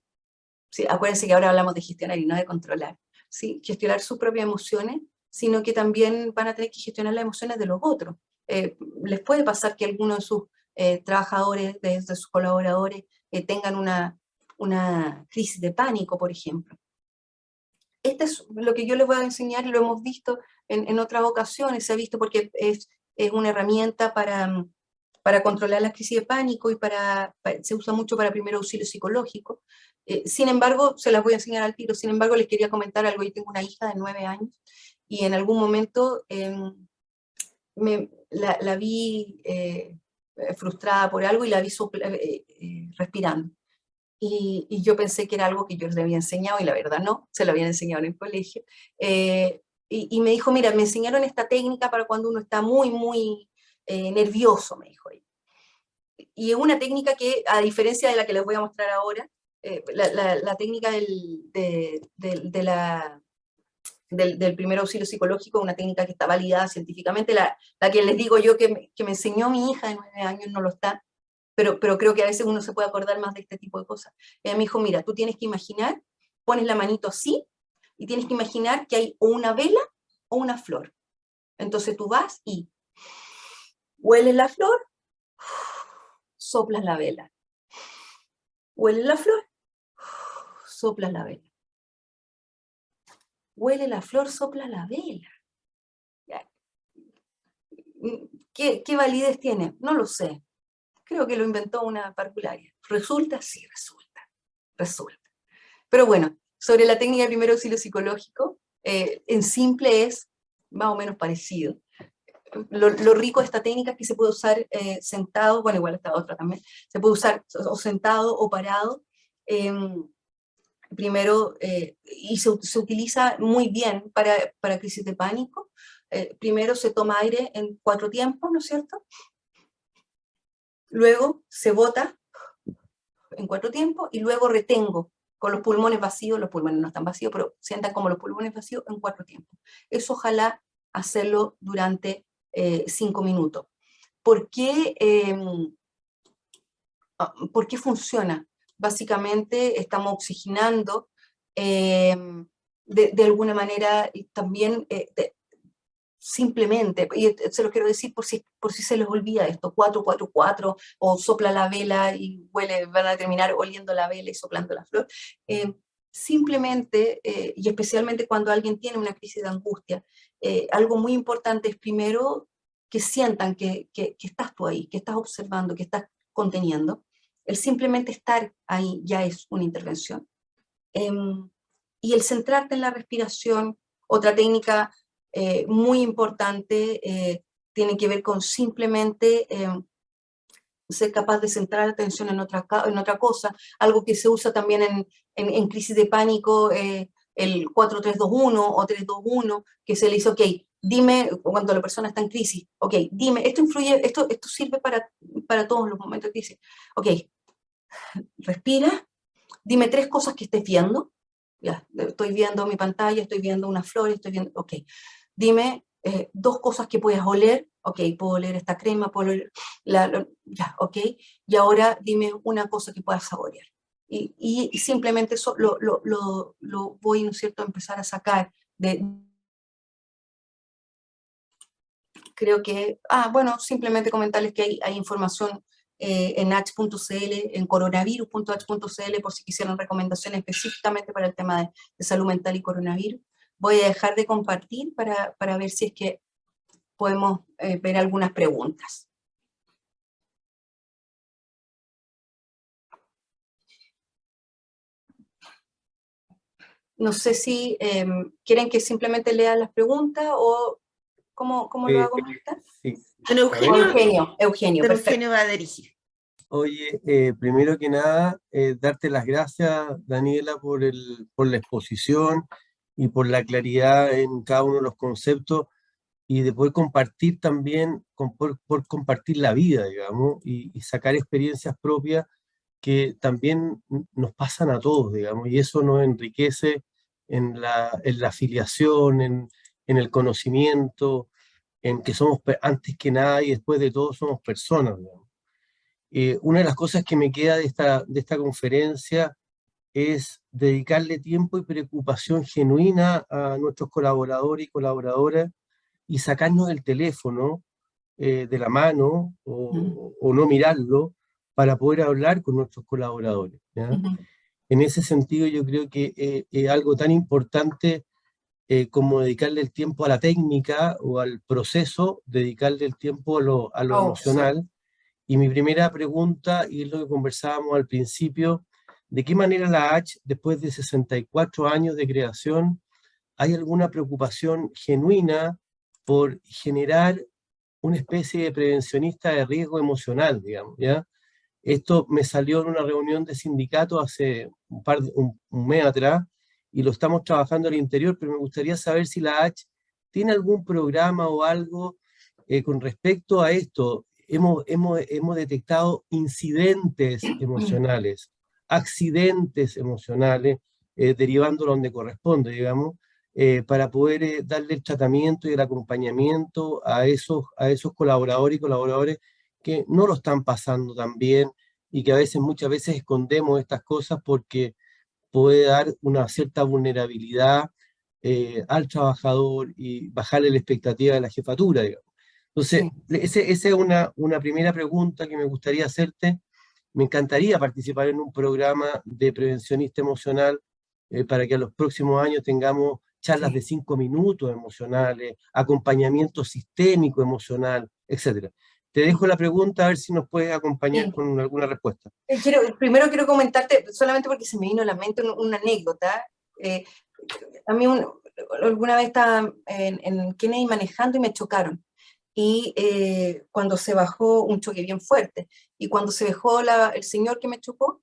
¿sí? Acuérdense que ahora hablamos de gestionar y no de controlar, ¿sí? Gestionar sus propias emociones, sino que también van a tener que gestionar las emociones de los otros. Les puede pasar que algunos de sus trabajadores, de sus colaboradores, tengan una crisis de pánico, por ejemplo. Este es lo que yo les voy a enseñar, lo hemos visto en otras ocasiones, se ha visto porque es una herramienta para para controlar las crisis de pánico y se usa mucho para primer auxilio psicológico. Sin embargo, se las voy a enseñar al tiro. Sin embargo, les quería comentar algo. Yo tengo una hija de 9 años y en algún momento la vi frustrada por algo y la vi respirando. Y yo pensé que era algo que yo le había enseñado y la verdad no, se lo habían enseñado en el colegio. Y me dijo, mira, me enseñaron esta técnica para cuando uno está muy, muy nervioso, me dijo ella. Y es una técnica que, a diferencia de la que les voy a mostrar ahora, la técnica del primer auxilio psicológico es una técnica que está validada científicamente. La que les digo yo que me enseñó mi hija de 9 años no lo está, pero creo que a veces uno se puede acordar más de este tipo de cosas. Ella me dijo, mira, tú tienes que imaginar, pones la manito así, y tienes que imaginar que hay o una vela o una flor. Entonces tú vas y hueles la flor, soplas la vela. Hueles la flor, soplas la vela. Huele la flor, sopla la vela. ¿Qué validez tiene? No lo sé. Creo que lo inventó una parvularia. ¿Resulta? Sí, resulta. Pero bueno, sobre la técnica de primer auxilio psicológico, en simple es más o menos parecido. Lo rico de esta técnica es que se puede usar sentado, bueno, igual esta otra también, se puede usar o sentado o parado. Primero, y se utiliza muy bien para crisis de pánico. Primero se toma aire en 4 tiempos, ¿no es cierto? Luego se bota en 4 tiempos y luego retengo con los pulmones vacíos, los pulmones no están vacíos, pero sientan como los pulmones vacíos en 4 tiempos. Eso ojalá hacerlo durante 5 minutos. ¿Por qué funciona? Básicamente estamos oxigenando de alguna manera y también simplemente, y se lo quiero decir por si se les olvida esto, 4-4-4, o sopla la vela y huele, van a terminar oliendo la vela y soplando la flor. Simplemente, y especialmente cuando alguien tiene una crisis de angustia, algo muy importante es primero que sientan que estás tú ahí, que estás observando, que estás conteniendo. El simplemente estar ahí ya es una intervención. Y el centrarte en la respiración, otra técnica muy importante, tiene que ver con simplemente ser capaz de centrar la atención en otra cosa, algo que se usa también en crisis de pánico, el 4-3-2-1 o 3-2-1, que se le dice, ok, dime, cuando la persona está en crisis, ok, dime, esto sirve para todos los momentos de crisis, ok, respira, dime 3 cosas que estés viendo, ya, estoy viendo mi pantalla, estoy viendo una flor, estoy viendo, ok, dime 2 cosas que puedas oler, ok, puedo oler esta crema, puedo oler ya, ok, y ahora dime una cosa que puedas saborear. Y simplemente eso lo voy, ¿no es cierto?, a empezar a sacar creo que, bueno, simplemente comentarles que hay información en h.cl, en coronavirus.h.cl, por si quisieran recomendaciones específicamente para el tema de salud mental y coronavirus. Voy a dejar de compartir para ver si es que podemos ver algunas preguntas. No sé si quieren que simplemente lean las preguntas o cómo lo hago, Marta.
Sí.
Eugenio, perfecto.
Eugenio va a dirigir.
Oye, primero que nada, darte las gracias, Daniela, por la exposición y por la claridad en cada uno de los conceptos y de poder compartir también, por compartir la vida, digamos, y sacar experiencias propias que también nos pasan a todos, digamos, y eso nos enriquece en la afiliación, en el conocimiento, en que somos antes que nada y después de todo somos personas, digamos. Una de las cosas que me queda de esta conferencia es dedicarle tiempo y preocupación genuina a nuestros colaboradores y colaboradoras y sacarnos el teléfono de la mano o no mirarlo para poder hablar con nuestros colaboradores, ¿ya? En ese sentido yo creo que es algo tan importante como dedicarle el tiempo a la técnica o al proceso, dedicarle el tiempo a lo emocional. Y mi primera pregunta, y es lo que conversábamos al principio, ¿de qué manera la H, después de 64 años de creación, hay alguna preocupación genuina por generar una especie de prevencionista de riesgo emocional, digamos, ¿ya? Esto me salió en una reunión de sindicato hace un mes atrás, y lo estamos trabajando al interior, pero me gustaría saber si la H tiene algún programa o algo con respecto a esto. Hemos detectado incidentes emocionales, accidentes emocionales, derivándolo donde corresponde, digamos, para poder darle el tratamiento y el acompañamiento a esos colaboradores y colaboradores que no lo están pasando tan bien, y que a veces, muchas veces escondemos estas cosas porque puede dar una cierta vulnerabilidad al trabajador y bajarle la expectativa de la jefatura, digamos. Entonces,
Sí.
esa es una primera pregunta que me gustaría hacerte. Me encantaría participar en un programa de prevencionista emocional para que a los próximos años tengamos charlas de
Sí.
5 minutos emocionales, acompañamiento sistémico emocional, etcétera. Te dejo la pregunta a ver si nos puedes acompañar
Sí.
con alguna respuesta.
Primero quiero comentarte, solamente porque se me vino a la mente una anécdota. Eh, a mí alguna vez estaba en Kennedy manejando y me chocaron. Y cuando se bajó, un choque bien fuerte, y cuando se bajó el señor que me chocó,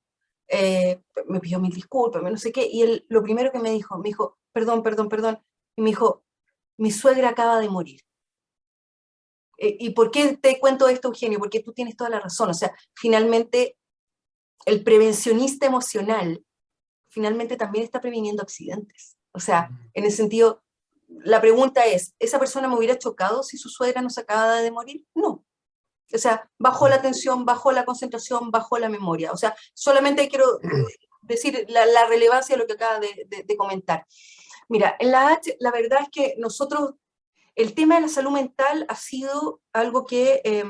me pidió mil disculpas, no sé qué, y él lo primero que me dijo, perdón, perdón, perdón, y me dijo, mi suegra acaba de morir. ¿Y por qué te cuento esto, Eugenio? Porque tú tienes toda la razón, o sea, finalmente el prevencionista emocional finalmente también está previniendo accidentes. O sea, en el sentido, la pregunta es, ¿esa persona me hubiera chocado si su suegra no se acaba de morir? No. O sea, bajó la atención, bajó la concentración, bajó la memoria. O sea, solamente quiero decir la relevancia de lo que acaba de comentar. Mira, en la H, la verdad es que nosotros, el tema de la salud mental ha sido algo que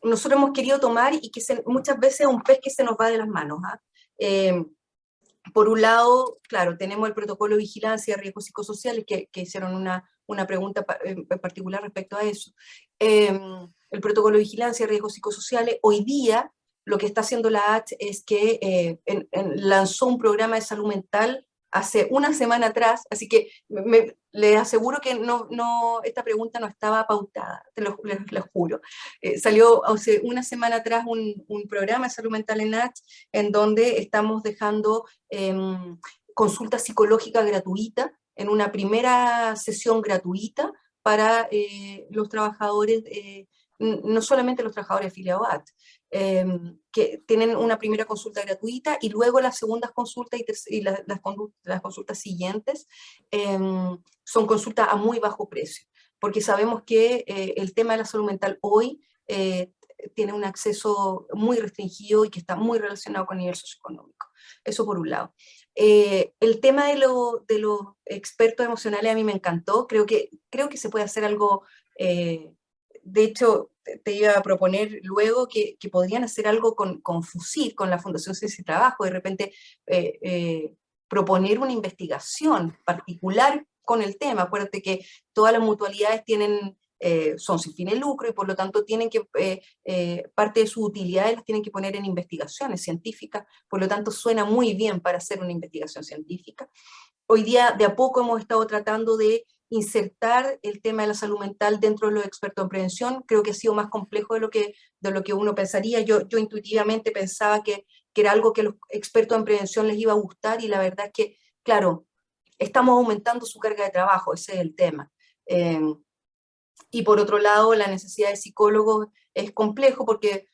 nosotros hemos querido tomar y que muchas veces es un pez que se nos va de las manos. Por un lado, claro, tenemos el protocolo de vigilancia de riesgos psicosociales, que hicieron una pregunta en particular respecto a eso. El protocolo de vigilancia de riesgos psicosociales, hoy día lo que está haciendo la H es que lanzó un programa de salud mental hace una semana atrás, así que les aseguro que esta pregunta no estaba pautada, les juro. Salió hace una semana atrás un programa de salud mental en H, en donde estamos dejando consulta psicológica gratuita, en una primera sesión gratuita para los trabajadores, no solamente los trabajadores afiliados a AT, que tienen una primera consulta gratuita, y luego las segundas consultas y las consultas siguientes son consultas a muy bajo precio, porque sabemos que el tema de la salud mental hoy tiene un acceso muy restringido y que está muy relacionado con el nivel socioeconómico. Eso por un lado. El tema de los expertos emocionales a mí me encantó. Creo que se puede hacer algo. De hecho, te iba a proponer luego que podrían hacer algo con FUSIR, con la Fundación Ciencia y Trabajo, de repente proponer una investigación particular con el tema. Acuérdate que todas las mutualidades son sin fin de lucro, y por lo tanto tienen que, parte de sus utilidades las tienen que poner en investigaciones científicas, por lo tanto suena muy bien para hacer una investigación científica. Hoy día de a poco hemos estado tratando de insertar el tema de la salud mental dentro de los expertos en prevención. Creo que ha sido más complejo de lo que uno pensaría. Yo intuitivamente pensaba que era algo que a los expertos en prevención les iba a gustar, y la verdad es que, claro, estamos aumentando su carga de trabajo, ese es el tema. Y por otro lado, la necesidad de psicólogos es complejo porque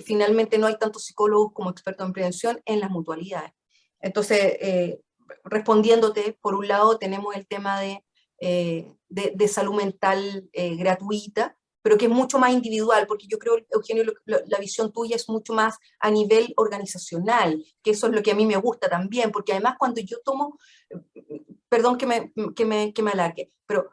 finalmente no hay tantos psicólogos como expertos en prevención en las mutualidades. Entonces, respondiéndote, por un lado tenemos el tema de salud mental gratuita, pero que es mucho más individual, porque yo creo, Eugenio, la visión tuya es mucho más a nivel organizacional, que eso es lo que a mí me gusta también, porque además cuando yo tomo, perdón que me alargue, pero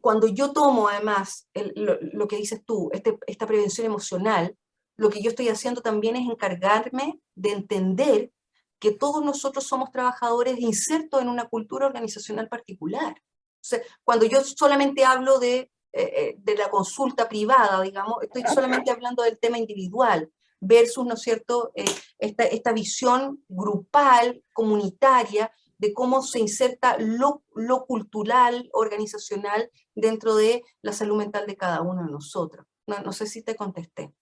cuando yo tomo además lo que dices tú, esta prevención emocional, lo que yo estoy haciendo también es encargarme de entender que todos nosotros somos trabajadores insertos en una cultura organizacional particular. O sea, cuando yo solamente hablo de de la consulta privada, digamos, estoy solamente hablando del tema individual, versus, ¿no es cierto?, esta visión grupal, comunitaria, de cómo se inserta lo cultural, organizacional, dentro de la salud mental de cada uno de nosotros. No sé si te contesté.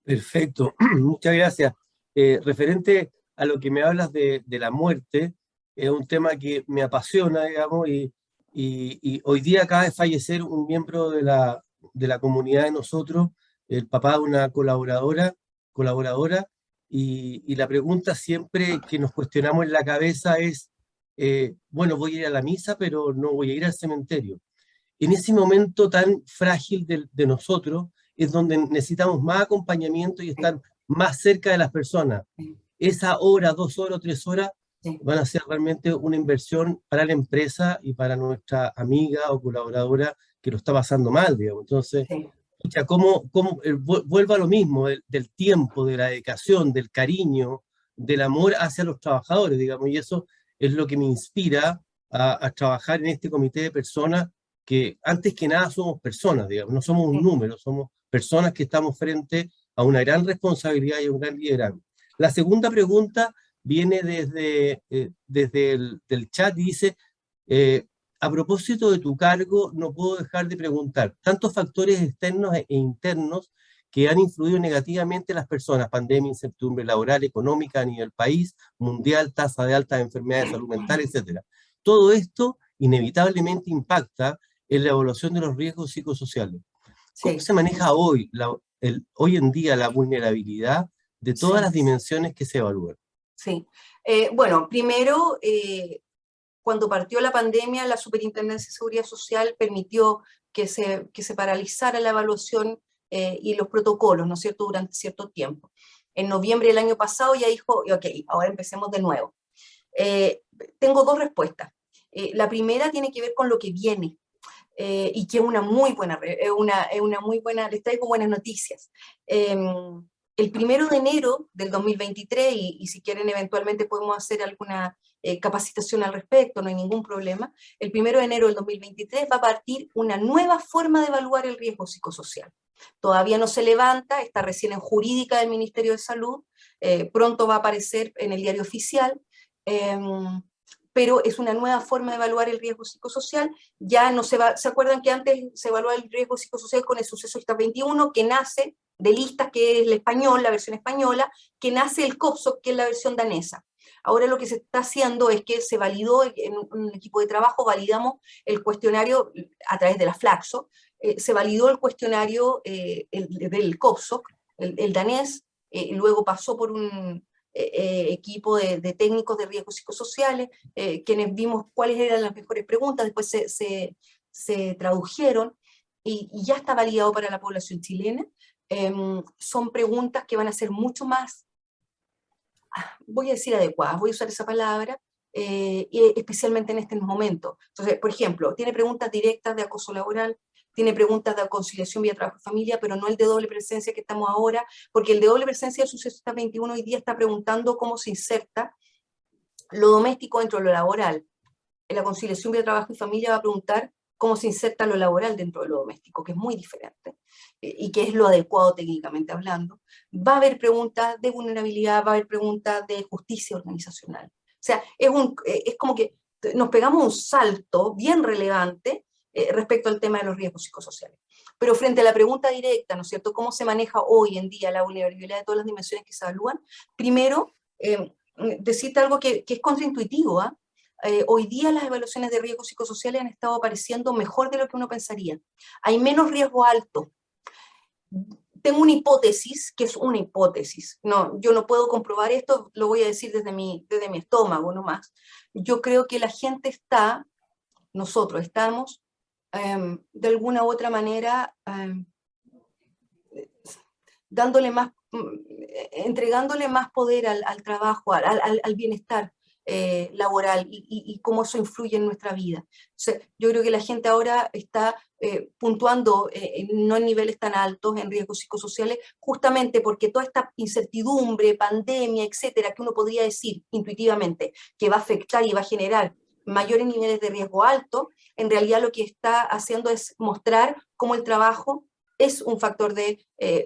Perfecto, muchas gracias. Referente a lo que me hablas de la muerte, es un tema que me apasiona, digamos, y hoy día acaba de fallecer un miembro de la comunidad de nosotros, el papá de una colaboradora, y la pregunta siempre que nos cuestionamos en la cabeza es, bueno, voy a ir a la misa, pero no voy a ir al cementerio. En ese momento tan frágil de nosotros, es donde necesitamos más acompañamiento y estar más cerca de las personas. Esa hora, 2 horas, 3 horas, van a ser realmente una inversión para la empresa y para nuestra amiga o colaboradora que lo está pasando mal, digamos. Entonces, vuelva a lo mismo, del tiempo, de la dedicación, del cariño, del amor hacia los trabajadores, digamos, y eso es lo que me inspira a trabajar en este comité de personas que antes que nada somos personas, digamos, no somos un número, somos personas que estamos frente a una gran responsabilidad y a un gran liderazgo. La segunda pregunta viene desde el chat y dice, a propósito de tu cargo, no puedo dejar de preguntar, tantos factores externos e internos que han influido negativamente en las personas, pandemia, incertidumbre laboral, económica a nivel país, mundial, tasa de alta de enfermedades de salud mental, etc. Todo esto inevitablemente impacta en la evaluación de los riesgos psicosociales. ¿Cómo se maneja hoy en día la vulnerabilidad de todas las dimensiones que se evalúan?
Sí. Bueno, primero, cuando partió la pandemia, la Superintendencia de Seguridad Social permitió que se paralizara la evaluación y los protocolos, ¿no es cierto?, durante cierto tiempo. En noviembre del año pasado ya dijo, ok, ahora empecemos de nuevo. Tengo dos respuestas. La primera tiene que ver con lo que viene. Y que es una muy buena, les traigo buenas noticias. El 1 de enero del 2023, y si quieren eventualmente podemos hacer alguna capacitación al respecto, no hay ningún problema, el 1 de enero del 2023 va a partir una nueva forma de evaluar el riesgo psicosocial. Todavía no se levanta, está recién en jurídica del Ministerio de Salud, pronto va a aparecer en el diario oficial, pero es una nueva forma de evaluar el riesgo psicosocial. Ya no ¿se acuerdan que antes se evaluaba el riesgo psicosocial con el suceso ISTA 21, que nace de listas, que es el español, la versión española, que nace el COPSOC, que es la versión danesa? Ahora lo que se está haciendo es que se validó en un equipo de trabajo, validamos el cuestionario a través de la Flaxo, se validó el cuestionario del COPSOC, el danés, luego pasó por un equipo de técnicos de riesgos psicosociales, quienes vimos cuáles eran las mejores preguntas, después se tradujeron y ya está validado para la población chilena. Son preguntas que van a ser mucho más, voy a decir adecuadas, voy a usar esa palabra, especialmente en este momento. Entonces, por ejemplo, tiene preguntas directas de acoso laboral, tiene preguntas de conciliación vía trabajo y familia, pero no el de doble presencia que estamos ahora, porque el de doble presencia del suceso ISTA 21 hoy día está preguntando cómo se inserta lo doméstico dentro de lo laboral. En la conciliación vía trabajo y familia va a preguntar cómo se inserta lo laboral dentro de lo doméstico, que es muy diferente, y que es lo adecuado técnicamente hablando. Va a haber preguntas de vulnerabilidad, va a haber preguntas de justicia organizacional. O sea, es como que nos pegamos un salto bien relevante respecto al tema de los riesgos psicosociales. Pero frente a la pregunta directa, ¿no es cierto?, ¿cómo se maneja hoy en día la vulnerabilidad de todas las dimensiones que se evalúan? Primero, decirte algo que es contraintuitivo, ¿ah? Hoy día las evaluaciones de riesgos psicosociales han estado apareciendo mejor de lo que uno pensaría. Hay menos riesgo alto. Tengo una hipótesis, que es una hipótesis. No, yo no puedo comprobar esto, lo voy a decir desde mi estómago nomás. Yo creo que la gente nosotros estamos, de alguna u otra manera, entregándole más poder al trabajo, al bienestar laboral y cómo eso influye en nuestra vida. O sea, yo creo que la gente ahora está puntuando no en niveles tan altos en riesgos psicosociales, justamente porque toda esta incertidumbre, pandemia, etcétera, que uno podría decir intuitivamente que va a afectar y va a generar mayores niveles de riesgo alto, en realidad lo que está haciendo es mostrar cómo el trabajo es un factor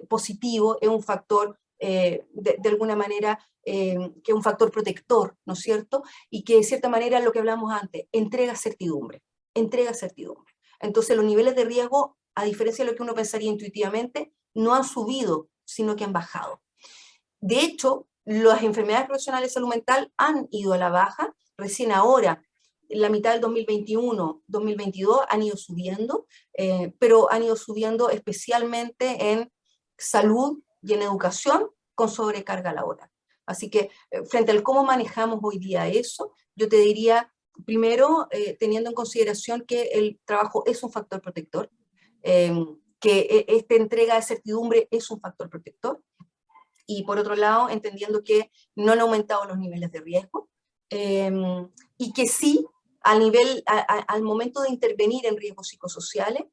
positivo, es un factor de alguna manera, que es un factor protector, ¿no es cierto? Y que de cierta manera, lo que hablamos antes, entrega certidumbre, entrega certidumbre. Entonces los niveles de riesgo, a diferencia de lo que uno pensaría intuitivamente, no han subido, sino que han bajado. De hecho, las enfermedades profesionales de salud mental han ido a la baja, recién ahora, en la mitad del 2021, 2022, han ido subiendo, pero han ido subiendo especialmente en salud y en educación con sobrecarga laboral. Así que, frente al cómo manejamos hoy día eso, yo te diría, primero, teniendo en consideración que el trabajo es un factor protector, que esta entrega de certidumbre es un factor protector, y por otro lado, entendiendo que no han aumentado los niveles de riesgo, y que sí, al momento de intervenir en riesgos psicosociales,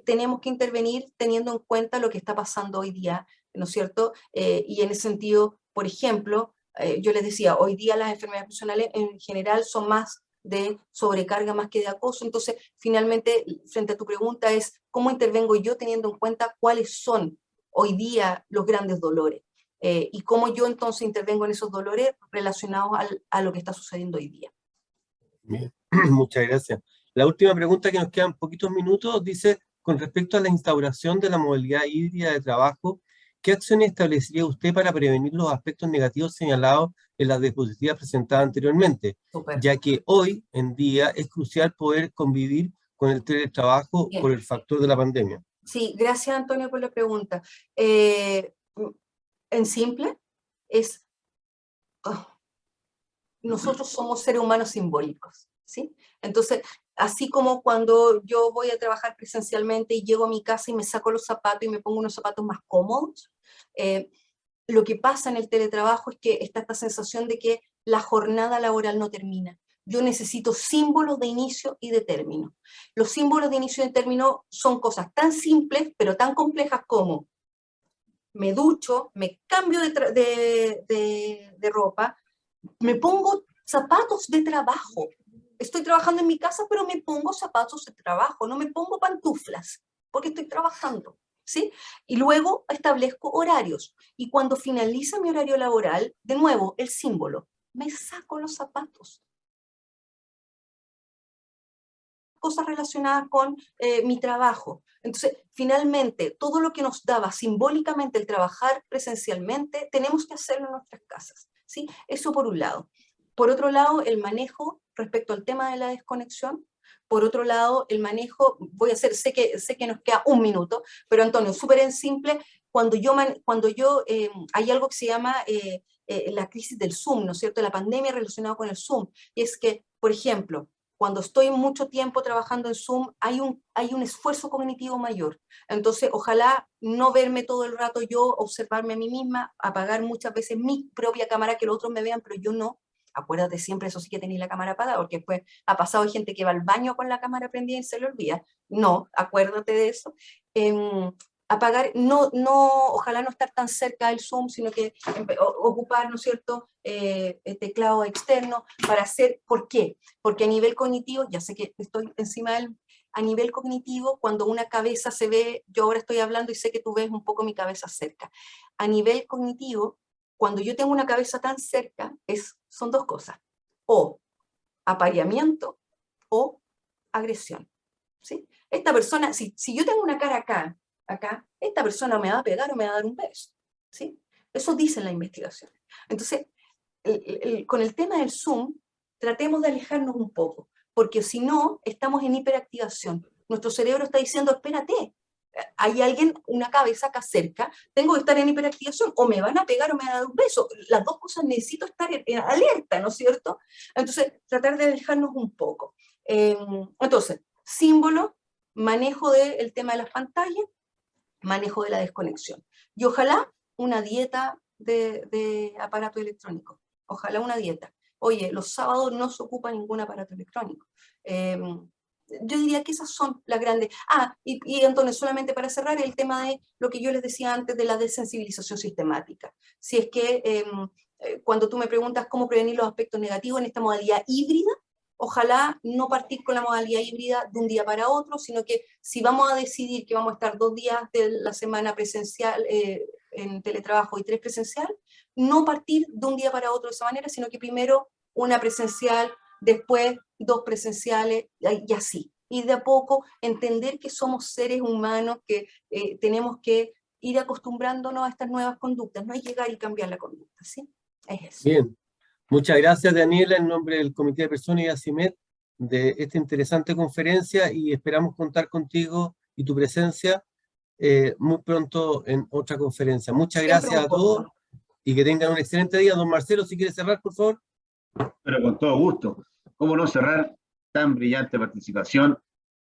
tenemos que intervenir teniendo en cuenta lo que está pasando hoy día, ¿no es cierto? Y en ese sentido, por ejemplo, yo les decía, hoy día las enfermedades profesionales en general son más de sobrecarga más que de acoso. Entonces, finalmente, frente a tu pregunta es, ¿cómo intervengo yo teniendo en cuenta cuáles son hoy día los grandes dolores? Y cómo yo entonces intervengo en esos dolores relacionados a lo que está sucediendo hoy día.
Bien. Muchas gracias. La última pregunta, que nos quedan poquitos minutos, dice, con respecto a la instauración de la modalidad híbrida de trabajo, ¿qué acciones establecería usted para prevenir los aspectos negativos señalados en las diapositivas presentadas anteriormente?
Súper.
Ya que hoy en día es crucial poder convivir con el teletrabajo
Bien.
por el factor de la pandemia.
Sí, gracias Antonio por la pregunta. En simple, es, nosotros somos seres humanos simbólicos, ¿sí? Entonces, así como cuando yo voy a trabajar presencialmente y llego a mi casa y me saco los zapatos y me pongo unos zapatos más cómodos, lo que pasa en el teletrabajo es que está esta sensación de que la jornada laboral no termina. Yo necesito símbolos de inicio y de término. Los símbolos de inicio y de término son cosas tan simples, pero tan complejas como me ducho, me cambio de ropa, me pongo zapatos de trabajo. Estoy trabajando en mi casa, pero me pongo zapatos de trabajo, no me pongo pantuflas, porque estoy trabajando, ¿sí? Y luego establezco horarios. Y cuando finaliza mi horario laboral, de nuevo, el símbolo, me saco los zapatos. Cosas relacionadas con mi trabajo. Entonces, finalmente, todo lo que nos daba simbólicamente el trabajar presencialmente, tenemos que hacerlo en nuestras casas, ¿sí? Eso por un lado. Por otro lado, el manejo respecto al tema de la desconexión. Por otro lado, el manejo, sé que nos queda un minuto, pero Antonio, súper en simple, cuando yo hay algo que se llama la crisis del Zoom, ¿no es cierto? La pandemia relacionada con el Zoom. Y es que, por ejemplo, cuando estoy mucho tiempo trabajando en Zoom, hay un esfuerzo cognitivo mayor. Entonces, ojalá no verme todo el rato yo, observarme a mí misma, apagar muchas veces mi propia cámara, que los otros me vean, pero yo no. Acuérdate siempre, eso sí, que tenéis la cámara apagada, porque después ha pasado gente que va al baño con la cámara prendida y se le olvida. No, acuérdate de eso. Apagar, ojalá no estar tan cerca del Zoom, sino que ocupar, ¿no es cierto?, teclado externo para hacer. ¿Por qué? Porque a nivel cognitivo, ya sé que estoy encima a nivel cognitivo, cuando una cabeza se ve, yo ahora estoy hablando y sé que tú ves un poco mi cabeza cerca. A nivel cognitivo, cuando yo tengo una cabeza tan cerca, son dos cosas: o apareamiento o agresión, ¿sí? Esta persona, si yo tengo una cara acá, esta persona me va a pegar o me va a dar un beso, ¿sí? Eso dice la investigación. Entonces, con el tema del Zoom, tratemos de alejarnos un poco, porque si no, estamos en hiperactivación. Nuestro cerebro está diciendo, espérate, hay alguien, una cabeza acá cerca, tengo que estar en hiperactivación, o me van a pegar o me van a dar un beso. Las dos cosas, necesito estar en alerta, ¿no es cierto? Entonces, tratar de alejarnos un poco. Entonces, símbolo, manejo del tema de las pantallas, manejo de la desconexión. Y ojalá una dieta de aparato electrónico. Ojalá una dieta. Oye, los sábados no se ocupa ningún aparato electrónico. Yo diría que esas son las grandes. Y Antonio, solamente para cerrar, el tema de lo que yo les decía antes de la desensibilización sistemática. Si es que cuando tú me preguntas cómo prevenir los aspectos negativos en esta modalidad híbrida, ojalá no partir con la modalidad híbrida de un día para otro, sino que si vamos a decidir que vamos a estar 2 días de la semana presencial en teletrabajo y 3 presencial, no partir de un día para otro de esa manera, sino que primero una presencial, después 2 presenciales y así. Y de a poco entender que somos seres humanos, que tenemos que ir acostumbrándonos a estas nuevas conductas, no es llegar y cambiar la conducta, ¿sí? Es eso.
Bien, muchas gracias Daniela en nombre del Comité de Personas y ACIMED de esta interesante conferencia y esperamos contar contigo y tu presencia muy pronto en otra conferencia. Muchas gracias a todos y que tengan un excelente día. Don Marcelo, si quiere cerrar, por favor.
Pero con todo gusto. ¿Cómo no cerrar tan brillante participación?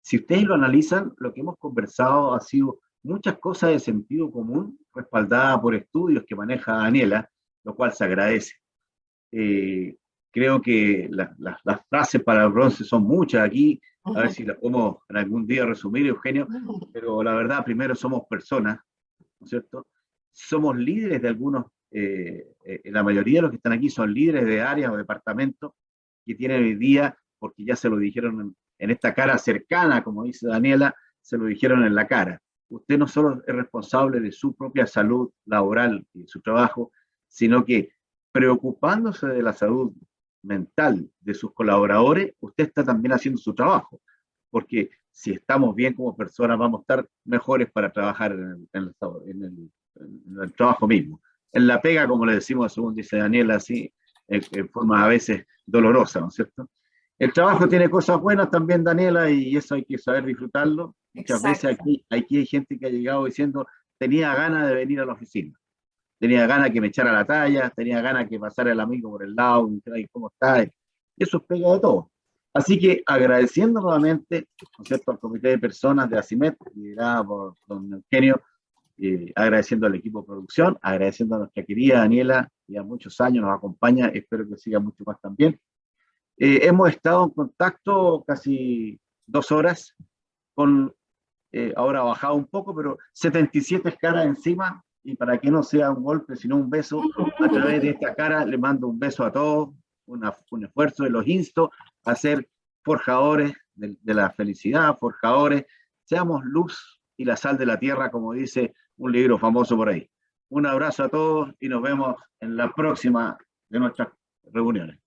Si ustedes lo analizan, lo que hemos conversado ha sido muchas cosas de sentido común, respaldadas por estudios que maneja Daniela, lo cual se agradece. Creo que las frases para el bronce son muchas aquí, a ver si las podemos en algún día resumir, Eugenio, pero la verdad, primero somos personas, ¿no es cierto? Somos líderes de algunos, la mayoría de los que están aquí son líderes de áreas o departamentos que tienen hoy día, porque ya se lo dijeron en esta cara cercana, como dice Daniela, se lo dijeron en la cara. Usted no solo es responsable de su propia salud laboral y de su trabajo, sino que preocupándose de la salud mental de sus colaboradores, usted está también haciendo su trabajo, porque si estamos bien como personas, vamos a estar mejores para trabajar en el trabajo mismo. En la pega, como le decimos, según dice Daniela, así, en forma a veces dolorosa, ¿no es cierto? El trabajo tiene cosas buenas también, Daniela, y eso hay que saber disfrutarlo. Muchas veces aquí hay gente que ha llegado diciendo, tenía ganas de venir a la oficina, tenía ganas que me echara la talla, tenía ganas que pasara el amigo por el lado, y dijera, ¿cómo está? Eso es pega de todo. Así que agradeciendo nuevamente, ¿no es cierto?, al Comité de Personas de ACIMED, liderada por don Eugenio, agradeciendo al equipo de producción, agradeciendo a nuestra querida Daniela, que ya muchos años nos acompaña, espero que siga mucho más también. Hemos estado en contacto casi 2 horas, con, ahora ha bajado un poco, pero 77 caras encima, y para que no sea un golpe, sino un beso, a través de esta cara le mando un beso a todos, un esfuerzo, y los insto a ser forjadores de la felicidad, forjadores, seamos luz y la sal de la tierra, como dice un libro famoso por ahí. Un abrazo a todos y nos vemos en la próxima de nuestras reuniones.